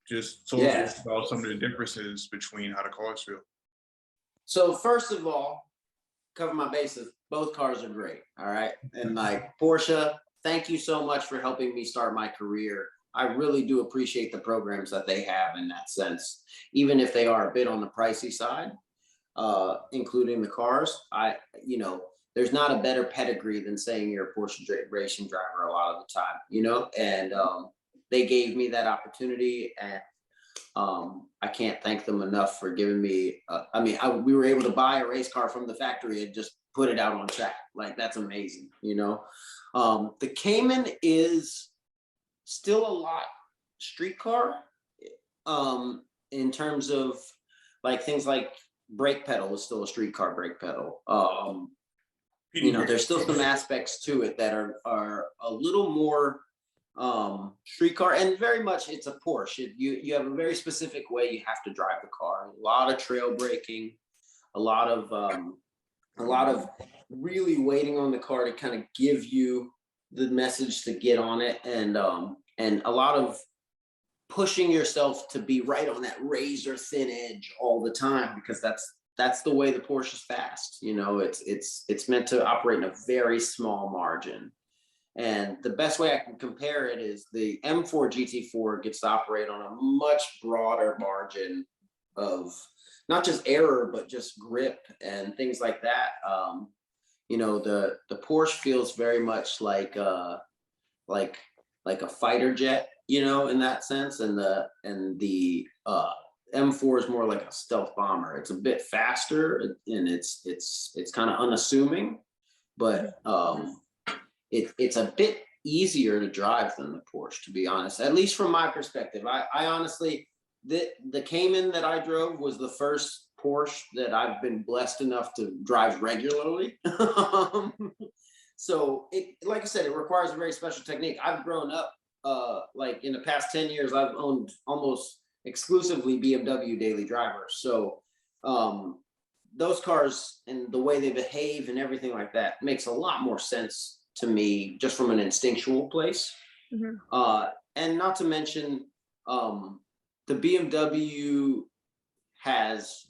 Just talk about some of the differences between how the cars feel. So first of all, cover my bases. Both cars are great. All right. And like Porsche, thank you so much for helping me start my career. I really do appreciate the programs that they have in that sense, even if they are a bit on the pricey side, including the cars. You know, there's not a better pedigree than saying you're a Porsche racing driver a lot of the time, you know, and they gave me that opportunity, and I can't thank them enough for giving me, we were able to buy a race car from the factory and just put it out on track. Like, that's amazing, you know. The Cayman is still a lot street car in terms of like things like brake pedal is still a street car brake pedal. You know, there's still some aspects to it that are a little more street car, and very much it's a Porsche. You have a very specific way you have to drive the car. A lot of trail braking, a lot of really waiting on the car to kind of give you the message to get on it, and a lot of pushing yourself to be right on that razor thin edge all the time, because that's the way the Porsche is fast. You know, it's meant to operate in a very small margin. And the best way I can compare it is the M4 GT4 gets to operate on a much broader margin of not just error, but just grip and things like that. You know, the Porsche feels very much like a fighter jet, you know, in that sense. And the M4 is more like a stealth bomber. It's a bit faster and it's kind of unassuming, but it's a bit easier to drive than the Porsche, to be honest, at least from my perspective. I honestly, the Cayman that I drove was the first Porsche that I've been blessed enough to drive regularly. So like I said, it requires a very special technique. I've grown up, like in the past 10 years, I've owned almost exclusively BMW daily drivers. So those cars and the way they behave and everything like that makes a lot more sense to me just from an instinctual place. And not to mention, the BMW has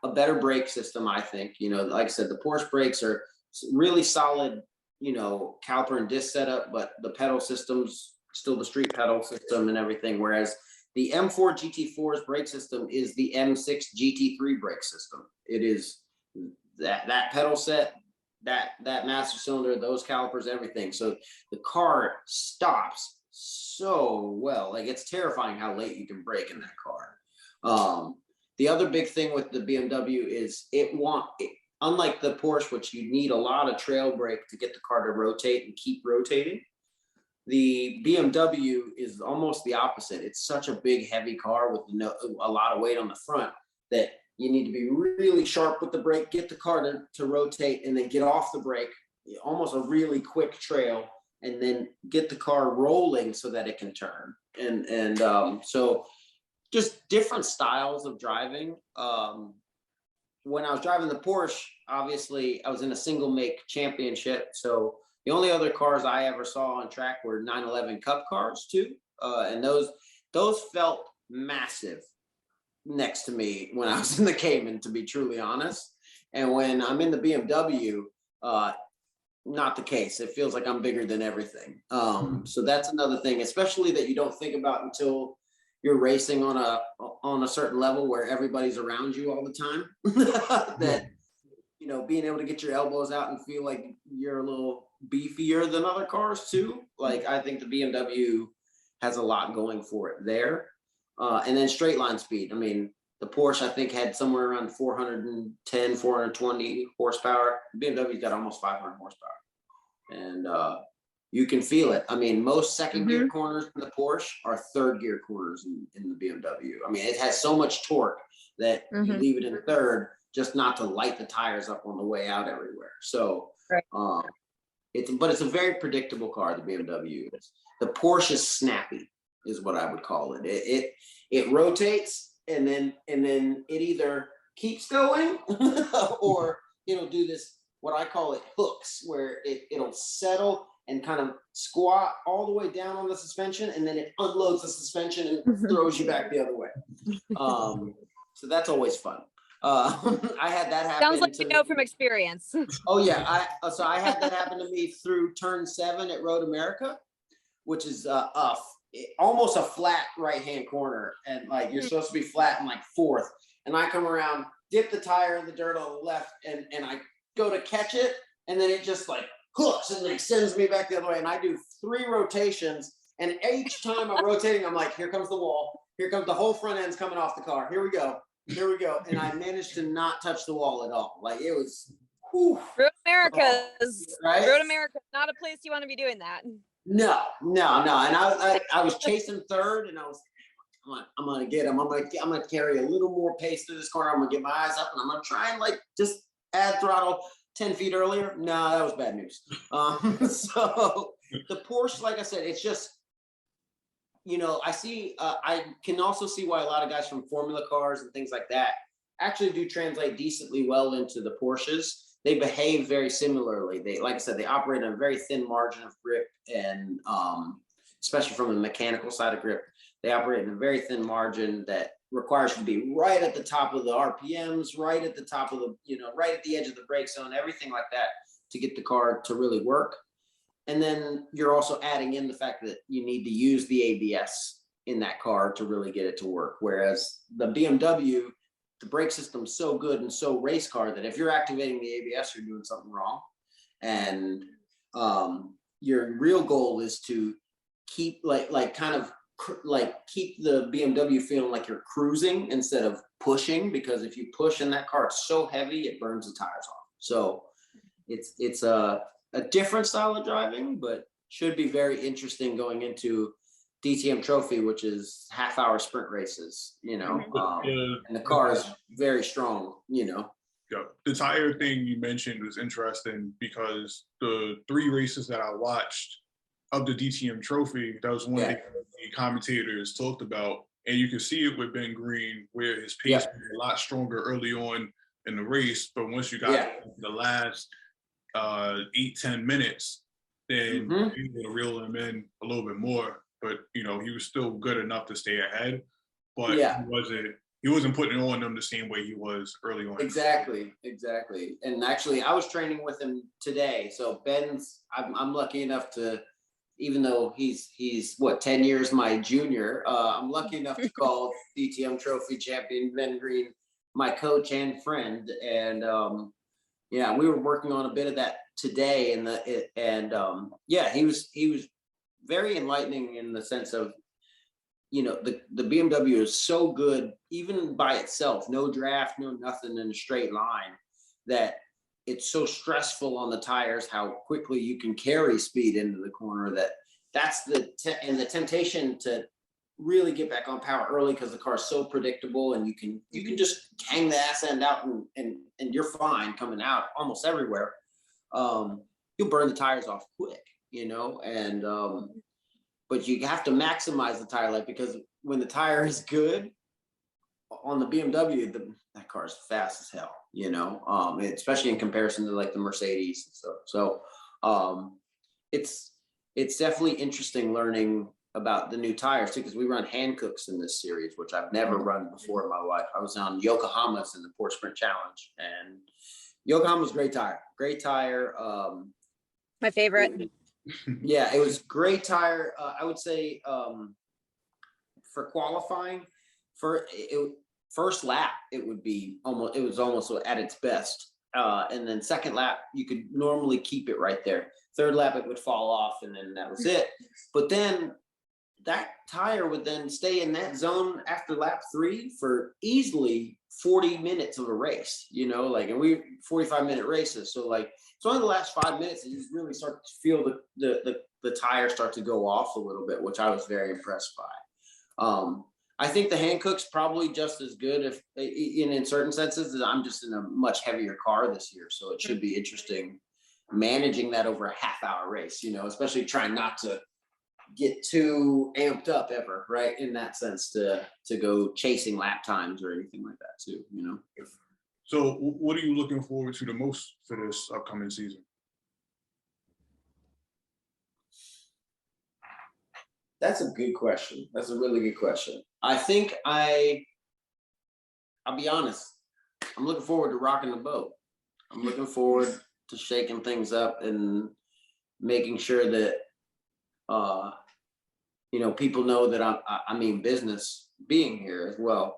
a better brake system, I think. You know, like I said, the Porsche brakes are really solid, you know, caliper and disc setup, but the pedal system's still the street pedal system and everything. Whereas the M4 GT4's brake system is the M6 GT3 brake system. It is that pedal set, that master cylinder, those calipers, everything. So the car stops so well. Like, it's terrifying how late you can brake in that car. The other big thing with the BMW is unlike the Porsche, which you need a lot of trail brake to get the car to rotate and keep rotating, the BMW is almost the opposite. It's such a big, heavy car with a lot of weight on the front that you need to be really sharp with the brake, get the car to rotate, and then get off the brake, almost a really quick trail, and then get the car rolling so that it can turn. And so just different styles of driving. When I was driving the Porsche, obviously I was in a single make championship. So the only other cars I ever saw on track were 911 Cup cars too. And those felt massive next to me when I was in the Cayman, to be truly honest. And when I'm in the BMW, not the case. It feels like I'm bigger than everything. So that's another thing, especially that you don't think about until you're racing on a certain level where everybody's around you all the time. That, you know, being able to get your elbows out and feel like you're a little beefier than other cars too. Like, I think the BMW has a lot going for it there. And then straight line speed. I mean, the Porsche, I think, had somewhere around 410, 420 horsepower. BMW's got almost 500 horsepower. And you can feel it. I mean, most second gear corners in the Porsche are third gear corners in the BMW. I mean, it has so much torque that you leave it in third just not to light the tires up on the way out everywhere. So it's a very predictable car, the BMW is. The Porsche is snappy, is what I would call it. It rotates and then it either keeps going or it'll do this, what I call it, hooks, where it'll settle and kind of squat all the way down on the suspension, and then it unloads the suspension and throws you back the other way. So that's always fun. I had that happen. Sounds like you know from experience. Oh yeah, so I had that happen to me through turn 7 at Road America, which is almost a flat right-hand corner, and like you're supposed to be flat in like 4th, and I come around, dip the tire in the dirt on the left, and I go to catch it, and then it just like hooks and like sends me back the other way, and I do 3 rotations, and each time I'm rotating, I'm like, here comes the wall, here comes the whole front end's coming off the car, here we go, and I managed to not touch the wall at all. Like, it was, whew. Road America's Right? Road America, not a place you want to be doing that. No. And I was chasing third, and I was, I'm gonna get him. I'm gonna carry a little more pace through this corner. I'm gonna get my eyes up, and I'm gonna try and like just add throttle 10 feet earlier. No, that was bad news. So the Porsche, like I said, it's just, you know, I can also see why a lot of guys from Formula cars and things like that actually do translate decently well into the Porsches. They behave very similarly. They, like I said, they operate on a very thin margin of grip, and especially from the mechanical side of grip, they operate in a very thin margin that requires you to be right at the top of the RPMs, right at the top of the, you know, right at the edge of the brake zone, everything like that to get the car to really work. And then you're also adding in the fact that you need to use the ABS in that car to really get it to work. Whereas the BMW, the brake system's so good and so race car that if you're activating the ABS, you're doing something wrong. And your real goal is to keep keep the BMW feeling like you're cruising instead of pushing, because if you push in that car, it's so heavy, it burns the tires off. So it's a different style of driving, but should be very interesting going into DTM Trophy, which is half-hour sprint races, you know, and the car is very strong, you know. Yeah, the tire thing you mentioned was interesting because the 3 races that I watched of the DTM Trophy, that was one thing the commentators talked about, and you can see it with Ben Green, where his pace was a lot stronger early on in the race, but once you got to the last 8-10 minutes, then you were to reel him in a little bit more. But you know, he was still good enough to stay ahead, but he wasn't putting on them the same way he was early on. Exactly. And actually, I was training with him today. So Ben's, I'm lucky enough to, even though he's what, 10 years my junior, I'm lucky enough to call DTM Trophy champion Ben Green my coach and friend. And we were working on a bit of that today, he was very enlightening in the sense of, you know, the BMW is so good, even by itself, no draft, no nothing in a straight line, that it's so stressful on the tires how quickly you can carry speed into the corner. That's the temptation to really get back on power early, because the car is so predictable, and you can just hang the ass end out and you're fine coming out almost everywhere. You'll burn the tires off quick, you know, and but you have to maximize the tire life, because when the tire is good on the BMW, that car is fast as hell, you know, especially in comparison to like the Mercedes and stuff. So it's definitely interesting learning about the new tires too, because we run Hancooks in this series, which I've never run before in my life. I was on Yokohama's in the Porsche Sprint Challenge, and Yokohama's great tire. My favorite. Yeah, it was great tire. I would say for qualifying first lap, it was almost at its best. And then second lap, you could normally keep it right there. Third lap, it would fall off, and then that was it. But then that tire would then stay in that zone after lap 3 for easily 40 minutes of a race, and 45-minute races. So like, it's only the last 5 minutes that you really start to feel the tire start to go off a little bit, which I was very impressed by. I think the Hankook's probably just as good if in certain senses. I'm just in a much heavier car this year, so it should be interesting managing that over a half-hour race, especially trying not to get too amped up ever, right? In that sense, to go chasing lap times or anything like that too, So what are you looking forward to the most for this upcoming season? That's a good question. That's a really good question. I think I'll be honest, I'm looking forward to rocking the boat. I'm looking forward to shaking things up and making sure that, people know that I mean business being here as well.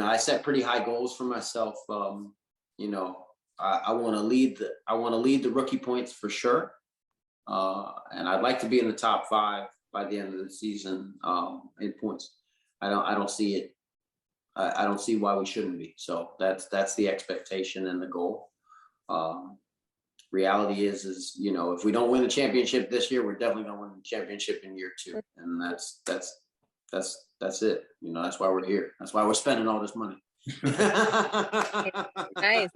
I set pretty high goals for myself. I want to lead the rookie points for sure. And I'd like to be in the top 5 by the end of the season in points. I don't see it. I don't see why we shouldn't be. So that's the expectation and the goal. Reality is if we don't win the championship this year, we're definitely going to win the championship in year 2, and that's it. That's why we're here. That's why we're spending all this money. Nice.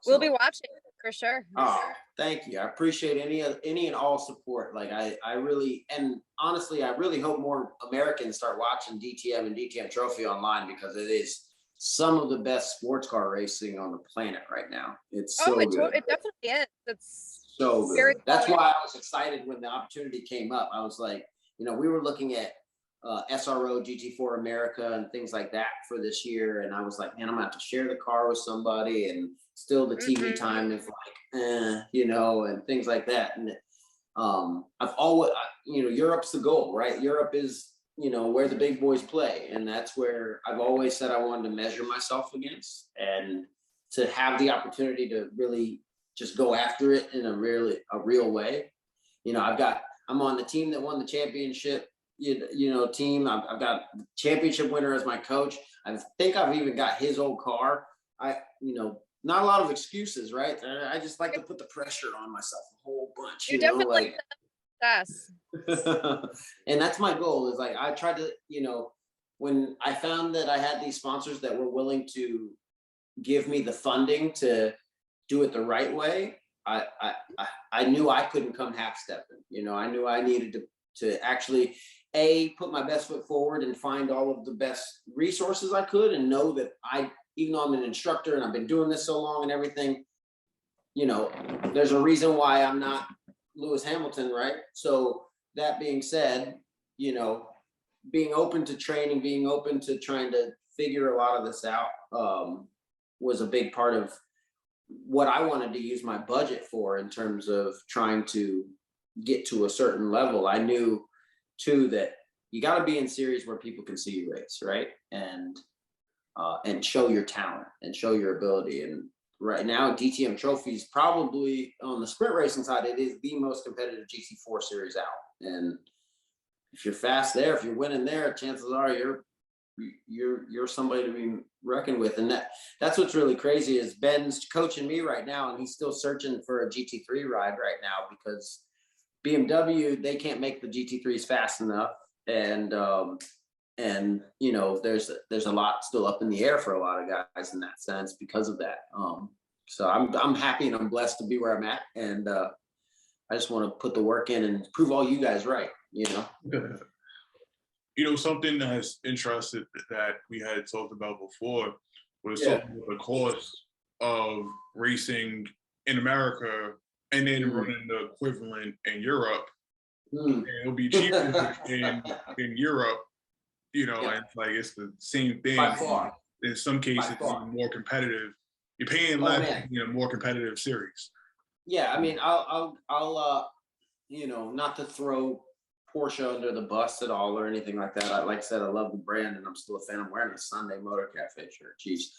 We'll be watching for sure. Oh, thank you. I appreciate any and all support. Like I really, and honestly, I really hope more Americans start watching DTM and DTM Trophy online, because it is some of the best sports car racing on the planet right now. It's so good. It definitely is. It's so good. That's why I was excited when the opportunity came up. I was like, we were looking at SRO GT4 America and things like that for this year, and I was like, man, I'm gonna have to share the car with somebody, and still the TV time is like, and things like that. And I've always, Europe's the goal, right? Europe is, where the big boys play, and that's where I've always said I wanted to measure myself against, and to have the opportunity to really just go after it in a real way. I'm on the team that won the championship. Team. I've got the championship winner as my coach. I think I've even got his old car. Not a lot of excuses, right? I just like to put the pressure on myself a whole bunch. You definitely success. And that's my goal. Is like I tried to, when I found that I had these sponsors that were willing to give me the funding to do it the right way, I knew I couldn't come half stepping. I knew I needed to actually put my best foot forward and find all of the best resources I could, and know that even though I'm an instructor and I've been doing this so long and everything, there's a reason why I'm not Lewis Hamilton, right? So that being said, being open to training, being open to trying to figure a lot of this out was a big part of what I wanted to use my budget for, in terms of trying to get to a certain level. I knew too that you got to be in series where people can see you race, right? And show your talent and show your ability. And right now, DTM Trophy is probably, on the sprint racing side, it is the most competitive GT4 series out. And if you're fast there, if you're winning there, chances are you're somebody to be reckoned with. And that's what's really crazy is Ben's coaching me right now, and he's still searching for a GT3 ride right now, because BMW, they can't make the GT3s fast enough. And there's a lot still up in the air for a lot of guys in that sense because of that. So I'm happy and I'm blessed to be where I'm at. And I just want to put the work in and prove all you guys right, Something that's interested that we had talked about before was talking about the cost of racing in America and then running the equivalent in Europe. And it'll be cheaper in Europe, and it's the same thing. By far. In some cases, it's even more competitive. You're paying less in a more competitive series. Yeah, I mean, I'll not to throw Porsche under the bus at all or anything like that. Like I said, I love the brand and I'm still a fan. I'm wearing a Sunday Motor Cafe shirt. Jeez.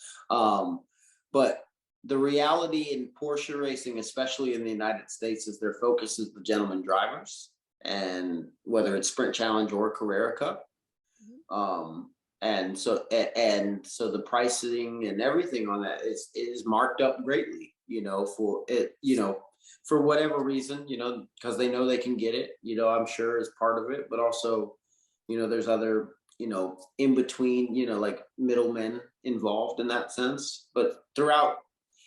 But the reality in Porsche racing, especially in the United States, is their focus is the gentleman drivers, and whether it's Sprint Challenge or Carrera Cup. And so the pricing and everything on that is marked up greatly, for it, for whatever reason, because they know they can get it, I'm sure is part of it, but also, there's other, in between, like middlemen involved in that sense, but throughout,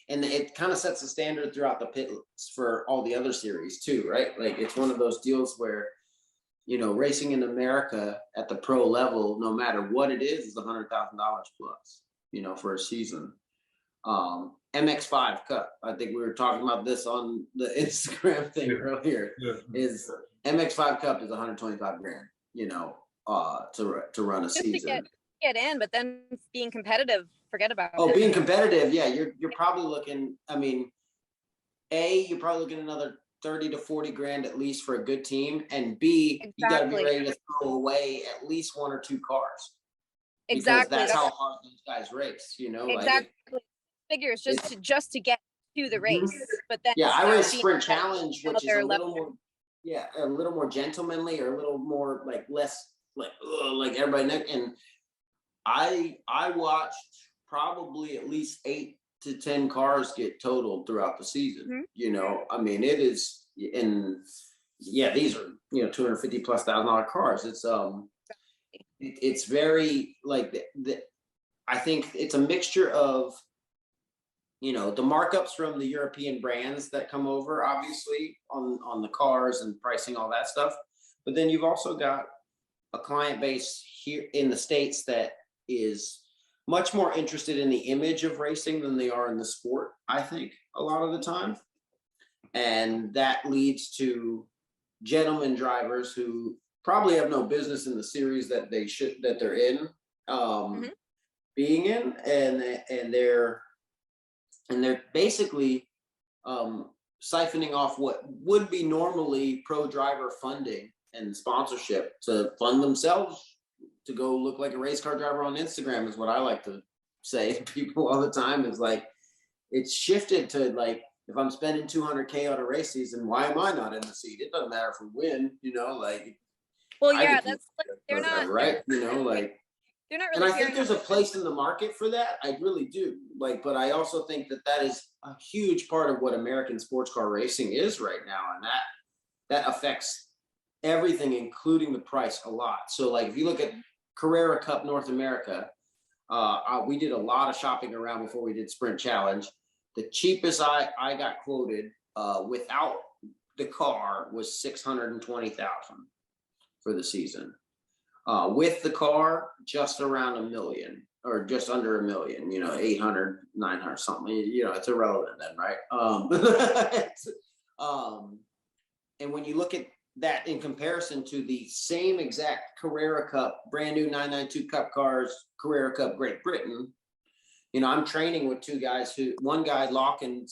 and it kind of sets the standard throughout the pits for all the other series too, right? Like it's one of those deals where, racing in America at the pro level, no matter what it is $100,000 plus, for a season. MX5 Cup, I think we were talking about this on the Instagram thing earlier, is MX5 Cup is 125 grand, to run a season. To get in, but then being competitive, forget about it. Being competitive, yeah, you're probably looking, you're probably looking another 30 to 40 grand at least for a good team, and B, you got to be ready to throw away at least one or two cars. Exactly. Because that's how hard those guys race, Exactly. Figures just to get to the race, but then I race Sprint Challenge, which is a little more gentlemanly, or a little more like less like everybody. And I watched probably at least 8 to 10 cars get totaled throughout the season. It is, and these are $250,000+ cars. It's very like I think it's a mixture of the markups from the European brands that come over, obviously on the cars and pricing, all that stuff, but then you've also got a client base here in the States that is much more interested in the image of racing than they are in the sport, I think, a lot of the time. And that leads to gentleman drivers who probably have no business in the series that they're in, being in, and they're basically siphoning off what would be normally pro driver funding and sponsorship to fund themselves to go look like a race car driver on Instagram, is what I like to say to people all the time. Is like, it's shifted to like, if I'm spending $200K on a race season, why am I not in the seat? It doesn't matter if we win, like. Well, yeah, that's like, they're not right, like. They're not really. And I think there's a place in the market for that. I really do. Like, but I also think that is a huge part of what American sports car racing is right now, and that affects everything, including the price, a lot. So, like, if you look at Carrera Cup North America, we did a lot of shopping around before we did Sprint Challenge. The cheapest I got quoted without the car was $620,000 for the season. With the car, just around $1 million, or just under $1 million, 800, 900, something, it's irrelevant then, right? And when you look at that in comparison to the same exact Carrera Cup, brand new 992 Cup cars, Carrera Cup Great Britain, I'm training with two guys one guy, Lockin,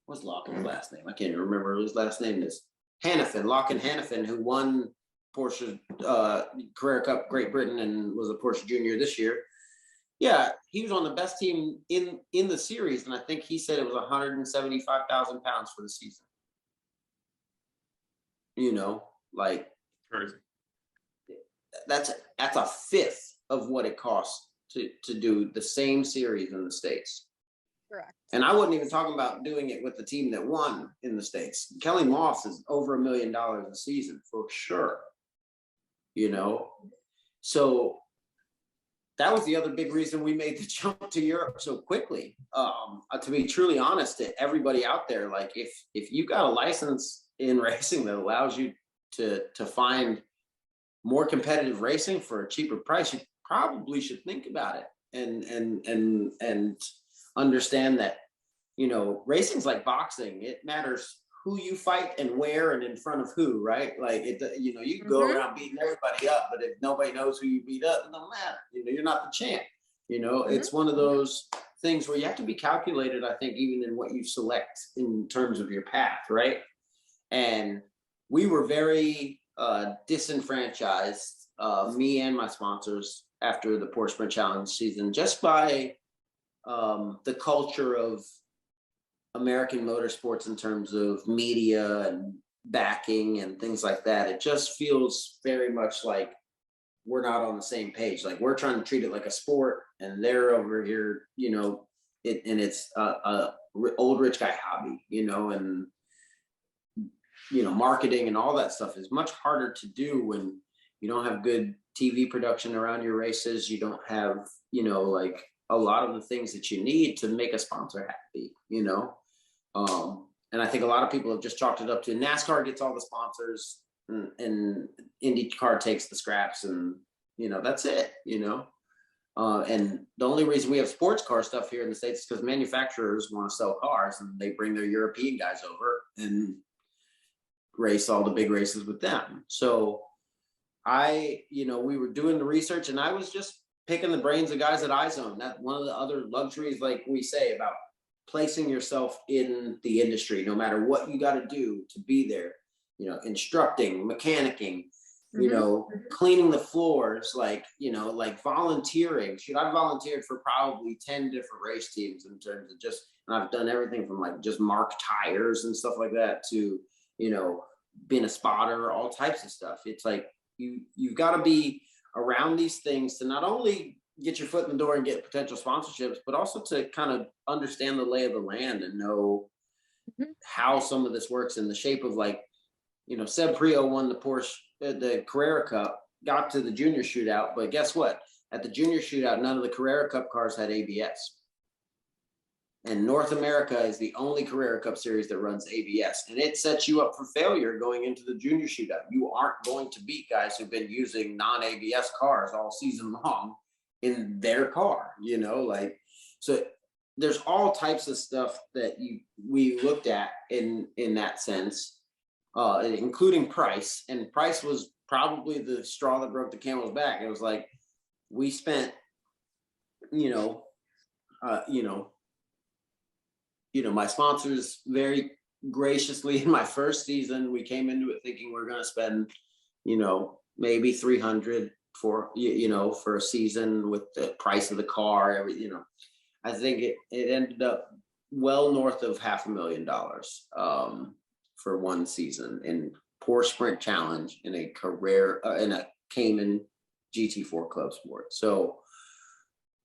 what's Lockin's last name? I can't even remember his last name is. Lockin Hannafin, who won Porsche Carrera Cup Great Britain and was a Porsche Junior this year. Yeah, he was on the best team in the series, and I think he said it was 175,000 pounds for the season. Like, crazy. That's a fifth of what it costs to do the same series in the States. Correct. And I wasn't even talking about doing it with the team that won in the States. Kelly Moss is over $1 million a season for sure. So that was the other big reason we made the jump to Europe so quickly. To be truly honest to everybody out there, like if you got a license in racing that allows you to find more competitive racing for a cheaper price, you probably should think about it and understand that, racing's like boxing. It matters who you fight and where and in front of who, right? Like, you can go around beating everybody up, but if nobody knows who you beat up, it don't matter. You're not the champ. It's one of those things where you have to be calculated, I think, even in what you select in terms of your path, right? And we were very disenfranchised, me and my sponsors, after the Porsche Sprint Challenge season, just by the culture of American motorsports in terms of media and backing and things like that. It just feels very much like we're not on the same page. Like we're trying to treat it like a sport, and they're over here, you know, and it's a old rich guy hobby, you know, and you know, marketing and all that stuff is much harder to do when you don't have good TV production around your races. You don't have, you know, like a lot of the things that you need to make a sponsor happy, you know. And I think a lot of people have just chalked it up to NASCAR gets all the sponsors, and IndyCar takes the scraps, and you know, that's it, you know. And the only reason we have sports car stuff here in the States is because manufacturers want to sell cars, and they bring their European guys over and race all the big races with them. So you know, we were doing the research, and I was just picking the brains of guys at Izone. That's one of the other luxuries, like we say, about placing yourself in the industry, no matter what you got to do to be there, you know, instructing, mechanicking, you know, cleaning the floors, like, you know, like volunteering. Shoot, I've volunteered for probably 10 different race teams in terms of just, and I've done everything from like just mark tires and stuff like that to, you know, being a spotter, all types of stuff. It's like, you've got to be around these things to not only get your foot in the door and get potential sponsorships, but also to kind of understand the lay of the land and know how some of this works in the shape of, like, you know, Seb Prio won the Porsche, the Carrera Cup, got to the junior shootout, but guess what? At the junior shootout, none of the Carrera Cup cars had ABS. And North America is the only Carrera Cup series that runs ABS. And it sets you up for failure going into the junior shootout. You aren't going to beat guys who've been using non-ABS cars all season long in their car, you know, like, so there's all types of stuff that we looked at in that sense, including price. And price was probably the straw that broke the camel's back. It was like, we spent, my sponsors very graciously in my first season, we came into it thinking we're going to spend, maybe 300 for a season with the price of the car, I think it ended up well north of $500,000 for one season in Porsche Sprint Challenge in a in a Cayman GT4 club sport. So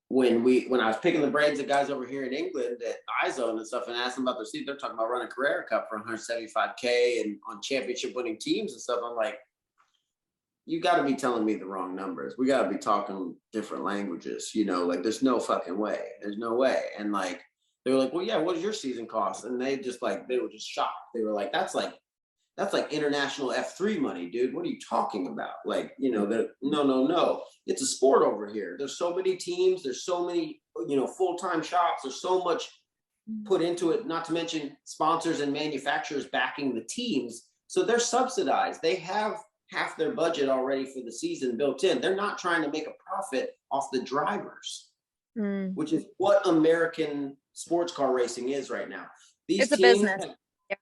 when I was picking the brains of guys over here in England at Izone and stuff and asked them about their seat, they're talking about running Carrera Cup for $175K and on championship winning teams and stuff. I'm like, you got to be telling me the wrong numbers. We got to be talking different languages, like there's no fucking way. There's no way. And like, they were like, well, yeah, what does your season cost? And they were just shocked. They were like, that's like international F3 money, dude. What are you talking about? Like, no. It's a sport over here. There's so many teams. There's so many, full-time shops. There's so much put into it, not to mention sponsors and manufacturers backing the teams. So they're subsidized. They have half their budget already for the season built in. They're not trying to make a profit off the drivers, which is what American sports car racing is right now. These it's a teams business.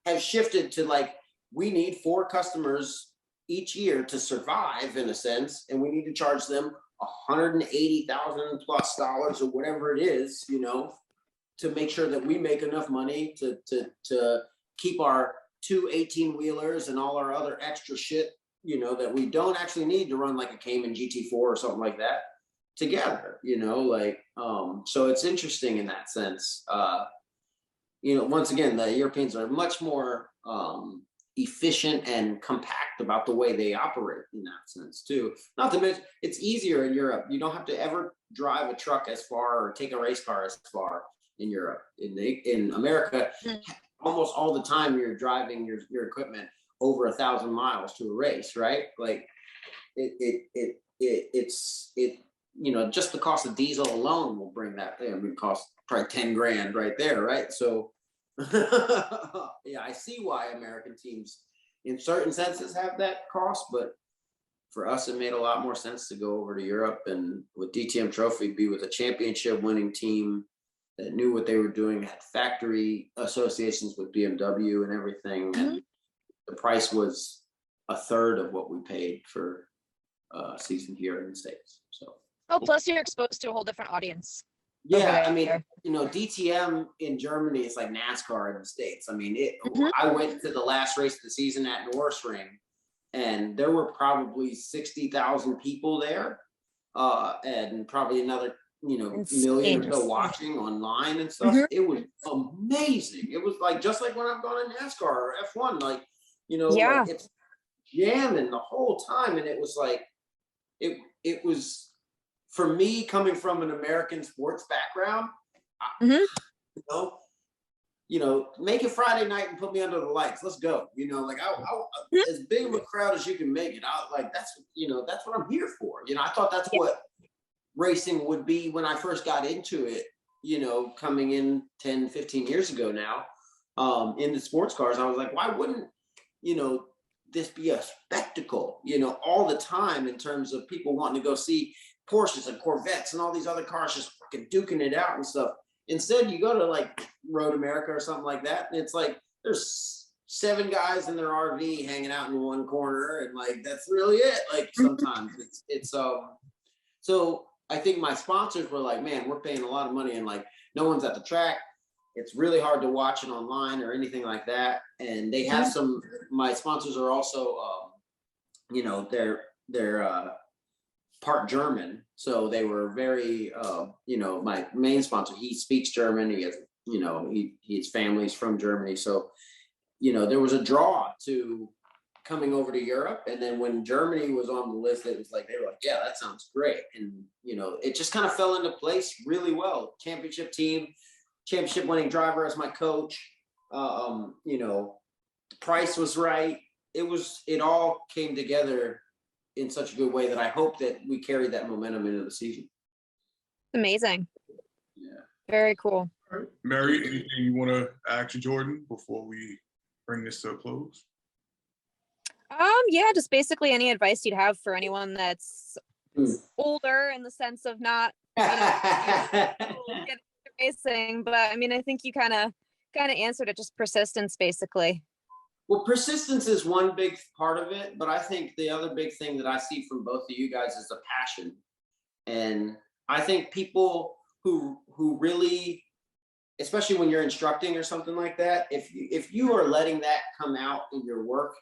have shifted to like, we need 4 customers each year to survive in a sense, and we need to charge them $180,000 plus or whatever it is, to make sure that we make enough money to keep our 2 18-wheelers and all our other extra shit, that we don't actually need to run like a Cayman GT4 or something like that together, so it's interesting in that sense. Once again, the Europeans are much more efficient and compact about the way they operate in that sense too. Not to mention, it's easier in Europe. You don't have to ever drive a truck as far or take a race car as far in Europe. In America, almost all the time you're driving your equipment over 1,000 miles to a race, right? Like it's just the cost of diesel alone will bring that. It would cost probably 10 grand right there, right? So yeah, I see why American teams in certain senses have that cost, but for us, it made a lot more sense to go over to Europe and with DTM Trophy, be with a championship winning team that knew what they were doing, had factory associations with BMW and everything. And the price was a third of what we paid for season here in the States. So. Oh, plus you're exposed to a whole different audience. Yeah, I mean, DTM in Germany is like NASCAR in the States. I mean, I went to the last race of the season at Nürburgring, and there were probably 60,000 people there, and probably another, million or so watching online and stuff. It was amazing. It was like just like when I've gone to NASCAR or F1, like, like it's jamming the whole time, and it was like it was. For me, coming from an American sports background, make it Friday night and put me under the lights. Let's go. As big of a crowd as you can make it. That's what I'm here for. I thought that's what racing would be when I first got into it, coming in 10, 15 years ago now, in the sports cars. I was like, why wouldn't, this be a spectacle, all the time in terms of people wanting to go see Porsches and Corvettes and all these other cars just fucking duking it out and stuff. Instead, you go to like Road America or something like that, and it's like there's 7 guys in their RV hanging out in one corner, and like that's really it. Like sometimes it's so I think my sponsors were like, man, we're paying a lot of money and like no one's at the track. It's really hard to watch it online or anything like that. And they have my sponsors are also they're part German, so they were very my main sponsor, he speaks German. He has his family's from Germany, so there was a draw to coming over to Europe. And then when Germany was on the list, it was like they were like, yeah, that sounds great. And it just kind of fell into place really well. Championship team, championship winning driver as my coach. The price was right. It all came together in such a good way that I hope that we carry that momentum into the season. Amazing. Yeah. Very cool. All right. Mary, anything you want to add to Jordan before we bring this to a close? Yeah, just basically any advice you'd have for anyone that's older in the sense of not getting into racing, but I mean, I think you kind of answered it, just persistence, basically. Well, persistence is one big part of it, but I think the other big thing that I see from both of you guys is the passion. And I think people who really, especially when you're instructing or something like that, if you are letting that come out in your work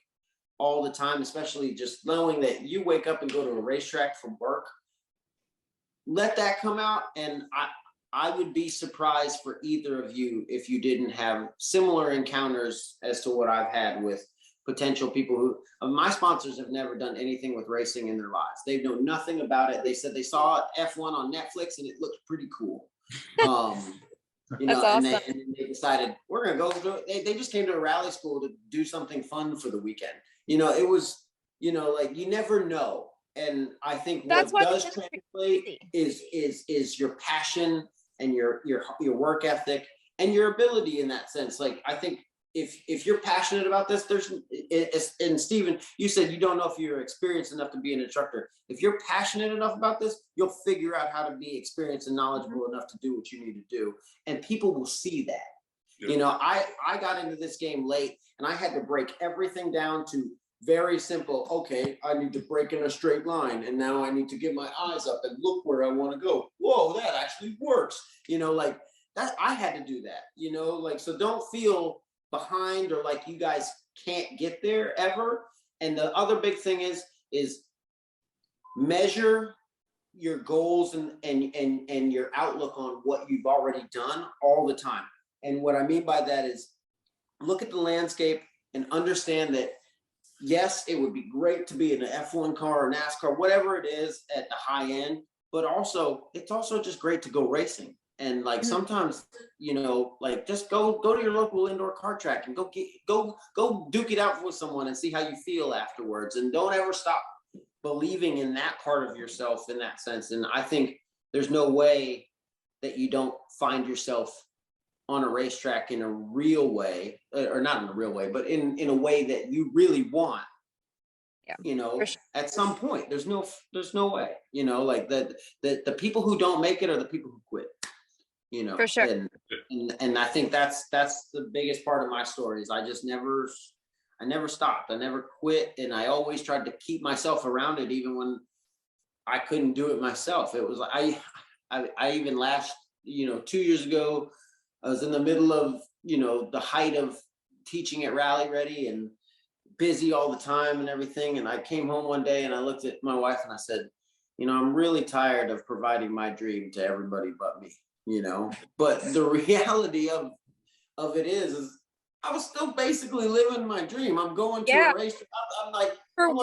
all the time, especially just knowing that you wake up and go to a racetrack for work, let that come out. And I would be surprised for either of you if you didn't have similar encounters as to what I've had with potential people who, my sponsors have never done anything with racing in their lives. They know nothing about it. They said they saw F1 on Netflix and it looked pretty cool. That's awesome. And then they decided we're going to go, they just came to a rally school to do something fun for the weekend. It was, like you never know. And I think what does translate is your passion and your work ethic and your ability in that sense. Like, I think if you're passionate about this, and Steven, you said you don't know if you're experienced enough to be an instructor. If you're passionate enough about this, you'll figure out how to be experienced and knowledgeable enough to do what you need to do. And people will see that. Yeah. I got into this game late and I had to break everything down to very simple. Okay, I need to break in a straight line, and now I need to get my eyes up and look where I want to go. Whoa, that actually works. Like that, I had to do that. So don't feel behind or like you guys can't get there ever. And the other big thing is measure your goals and your outlook on what you've already done all the time. And what I mean by that is look at the landscape and understand that, yes, it would be great to be in an F1 car or NASCAR, whatever it is at the high end, but also it's also just great to go racing. And like sometimes, like just go to your local indoor car track and go duke it out with someone and see how you feel afterwards. And don't ever stop believing in that part of yourself in that sense. And I think there's no way that you don't find yourself on a racetrack in a real way, or not in a real way, but in a way that you really want. Yeah, sure. At some point, there's no way. Like the people who don't make it are the people who quit. For sure. And I think that's the biggest part of my story is I just never, I never stopped. I never quit. And I always tried to keep myself around it, even when I couldn't do it myself. It was like, I even last, 2 years ago, I was in the middle of, the height of teaching at Rally Ready and busy all the time and everything. And I came home one day and I looked at my wife and I said, I'm really tired of providing my dream to everybody but me, but the reality of it is I was still basically living my dream. I'm going to a race. I'm like, I'm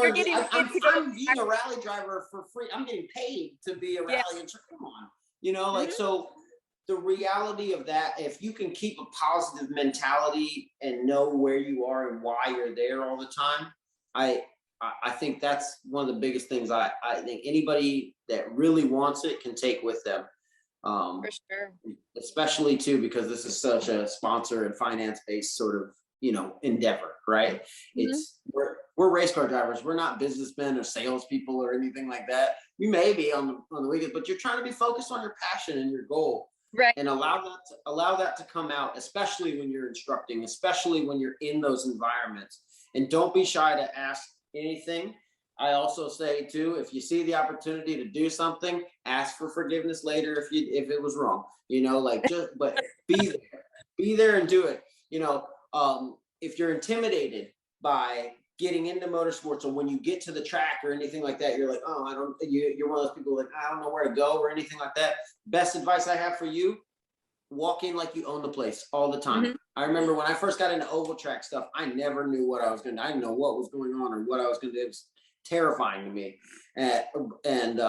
being a rally driver for free. I'm getting paid to be a rally instructor. Come on, so the reality of that, if you can keep a positive mentality and know where you are and why you're there all the time, I think that's one of the biggest things I think anybody that really wants it can take with them. For sure. Especially too, because this is such a sponsor and finance based sort of, endeavor, right? It's we're race car drivers. We're not businessmen or salespeople or anything like that. You may be on the weekend, but you're trying to be focused on your passion and your goal. Right. And allow that to come out, especially when you're instructing, especially when you're in those environments. And don't be shy to ask anything. I also say too, if you see the opportunity to do something, ask for forgiveness later if it was wrong. But be there and do it. If you're intimidated by getting into motorsports, or when you get to the track or anything like that, you're like, oh, you're one of those people like, I don't know where to go or anything like that. Best advice I have for you, walk in like you own the place all the time. I remember when I first got into oval track stuff, I never knew what I was going to do. I didn't know what was going on or what I was going to do. It was terrifying to me. And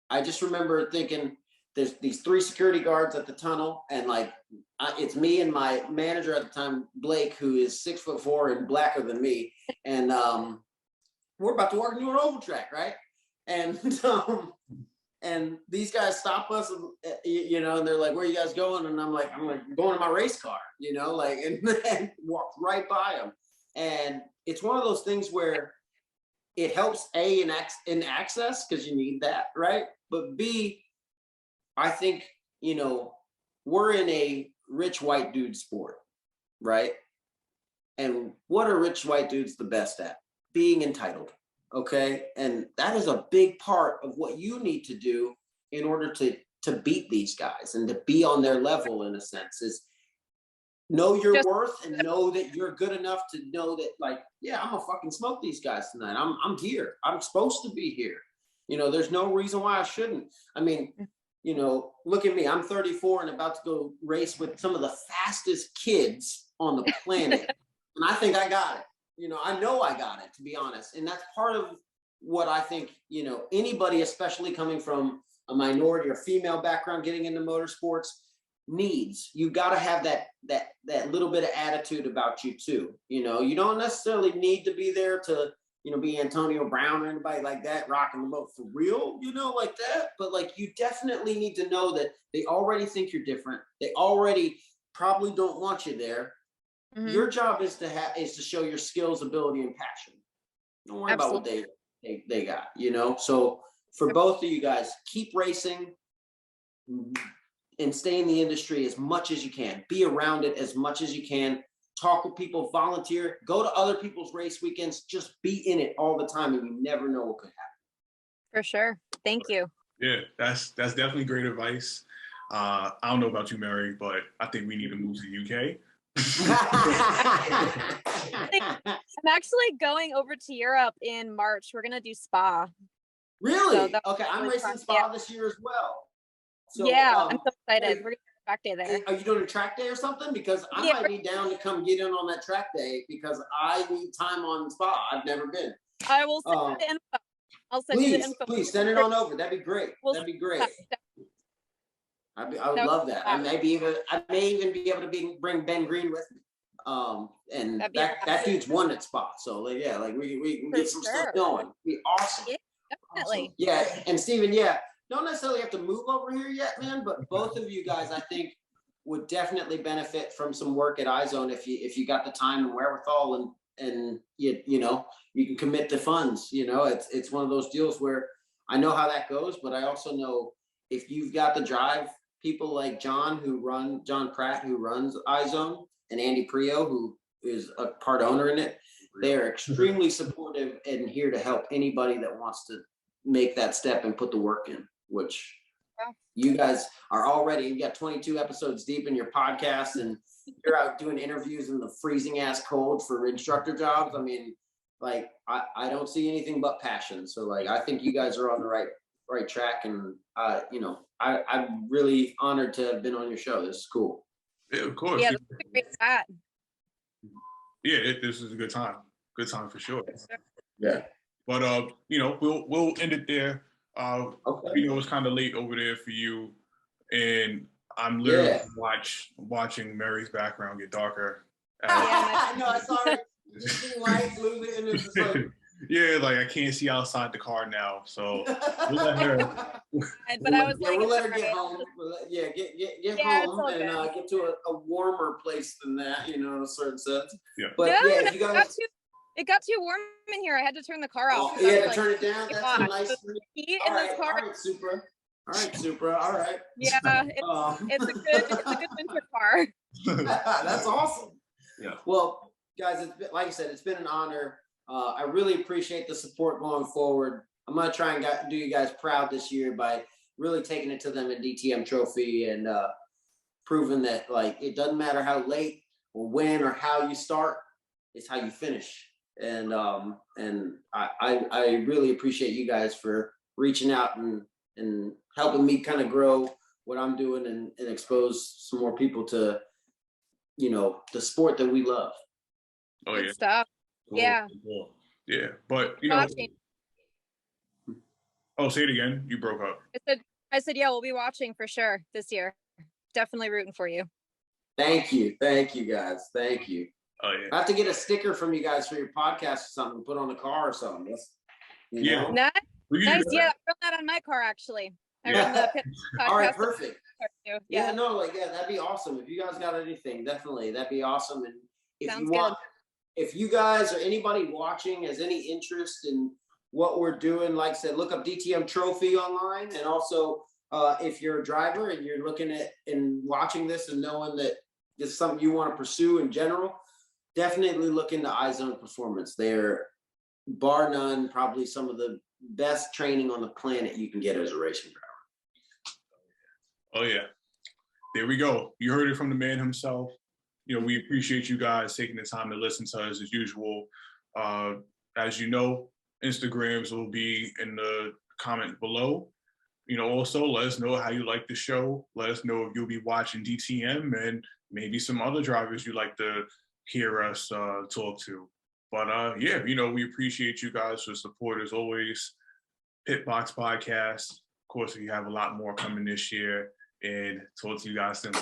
I just remember thinking, there's these 3 security guards at the tunnel, and it's me and my manager at the time, Blake, who is 6'4" and blacker than me, and we're about to walk into an oval track, right? And and these guys stop us, and they're like, "Where are you guys going?" And I'm like, "I'm going to my race car," and walked right by them. And it's one of those things where it helps in access, because you need that, right? But B, I think, we're in a rich white dude sport, right? And what are rich white dudes the best at? Being entitled, okay? And that is a big part of what you need to do in order to beat these guys and to be on their level, in a sense, is know your worth and know that you're good enough to know that, I'm gonna fucking smoke these guys tonight. I'm here. I'm supposed to be here. There's no reason why I shouldn't. I mean, look at me. I'm 34 and about to go race with some of the fastest kids on the planet. And I think I got it. I know I got it, to be honest. And that's part of what I think, anybody, especially coming from a minority or female background, getting into motorsports, needs. You got to have that little bit of attitude about you too. You don't necessarily need to be there to, be Antonio Brown or anybody like that, rocking the boat for real, like that. But you definitely need to know that they already think you're different. They already probably don't want you there. Your job is to show your skills, ability, and passion. Don't worry about what they got, So for both of you guys, keep racing and stay in the industry as much as you can. Be around it as much as you can. Talk with people, volunteer, go to other people's race weekends, just be in it all the time, and you never know what could happen. For sure. Thank you. Yeah, that's definitely great advice. I don't know about you, Mary, but I think we need to move to the UK. I'm actually going over to Europe in March. We're gonna do Spa. Really? So okay, I'm racing Spa this year as well. So, I'm so excited. We're gonna do a track day there. Are you doing a track day or something? Because I might be down to come get in on that track day, because I need time on Spa. I've never been. I will send you the info. I'll send you the info. Please send it on over. That'd be great. That'd be great. I would love that. I may even be able to bring Ben Green with me. And that dude's won at Spa. So we can get some stuff going. It'd be awesome. Yeah, definitely. Awesome. Yeah, and Steven, don't necessarily have to move over here yet, man. But both of you guys, I think, would definitely benefit from some work at Izone if you got the time and wherewithal, and you can commit the funds. It's one of those deals where I know how that goes, but I also know if you've got the drive, people like John Pratt, who runs Izone, and Andy Prio, who is a part owner in it. They are extremely supportive and here to help anybody that wants to make that step and put the work in, which you guys are already, you got 22 episodes deep in your podcast and you're out doing interviews in the freezing ass cold for instructor jobs. I mean, like, I don't see anything but passion. So like, I think you guys are on the right track. And, you know, I'm really honored to have been on your show. This is cool. Yeah, of course. Yeah, that's a great chat. Yeah, this is a good time. Good time for sure. Yeah. But you know, we'll end it there. Okay. You know, it's kind of late over there for you, and I'm literally watching Mary's background get darker. I know, I saw it. Losing lights, and it's just like, yeah, like I can't see outside the car now, so we'll let her. But I was like, we'll let her get home. Get home and get to a warmer place than that, you know, in a certain sense. Yeah. But if you guys, it got too warm in here. I had to turn the car off. You had to turn it down. That's a nice heat in this car. All right, Supra. All right. Yeah, it's a good winter car. That's awesome. Yeah. Well, guys, like I said, it's been an honor. I really appreciate the support going forward. I'm gonna try and do you guys proud this year by really taking it to them in DTM Trophy and proving that like it doesn't matter how late or when or how you start, it's how you finish. And I really appreciate you guys for reaching out and helping me kind of grow what I'm doing and expose some more people to, you know, the sport that we love. Oh Good yeah. stuff. Cool. Yeah. Cool. Yeah, but you know. Oh, say it again. You broke up. I said, yeah, we'll be watching for sure this year. Definitely rooting for you. Thank you, guys. Thank you. Oh yeah. I have to get a sticker from you guys for your podcast or something to put on the car or something. You know? Nice. Yeah, I run that on my car actually. I run the All right, perfect. Yeah, that'd be awesome. If you guys got anything, definitely that'd be awesome. And if if you guys or anybody watching has any interest in what we're doing, like I said, look up DTM Trophy online. And also, if you're a driver and you're looking at and watching this and knowing that this is something you want to pursue in general, definitely look into Izone Performance. They're bar none, probably some of the best training on the planet you can get as a racing driver. Oh yeah. There we go. You heard it from the man himself. You know, we appreciate you guys taking the time to listen to us as usual. As you know, Instagrams will be in the comment below. You know, also let us know how you like the show. Let us know if you'll be watching DTM and maybe some other drivers you'd like to hear us talk to. But yeah, you know, we appreciate you guys for support as always. Pitbox Podcast. Of course, we have a lot more coming this year, and talk to you guys soon.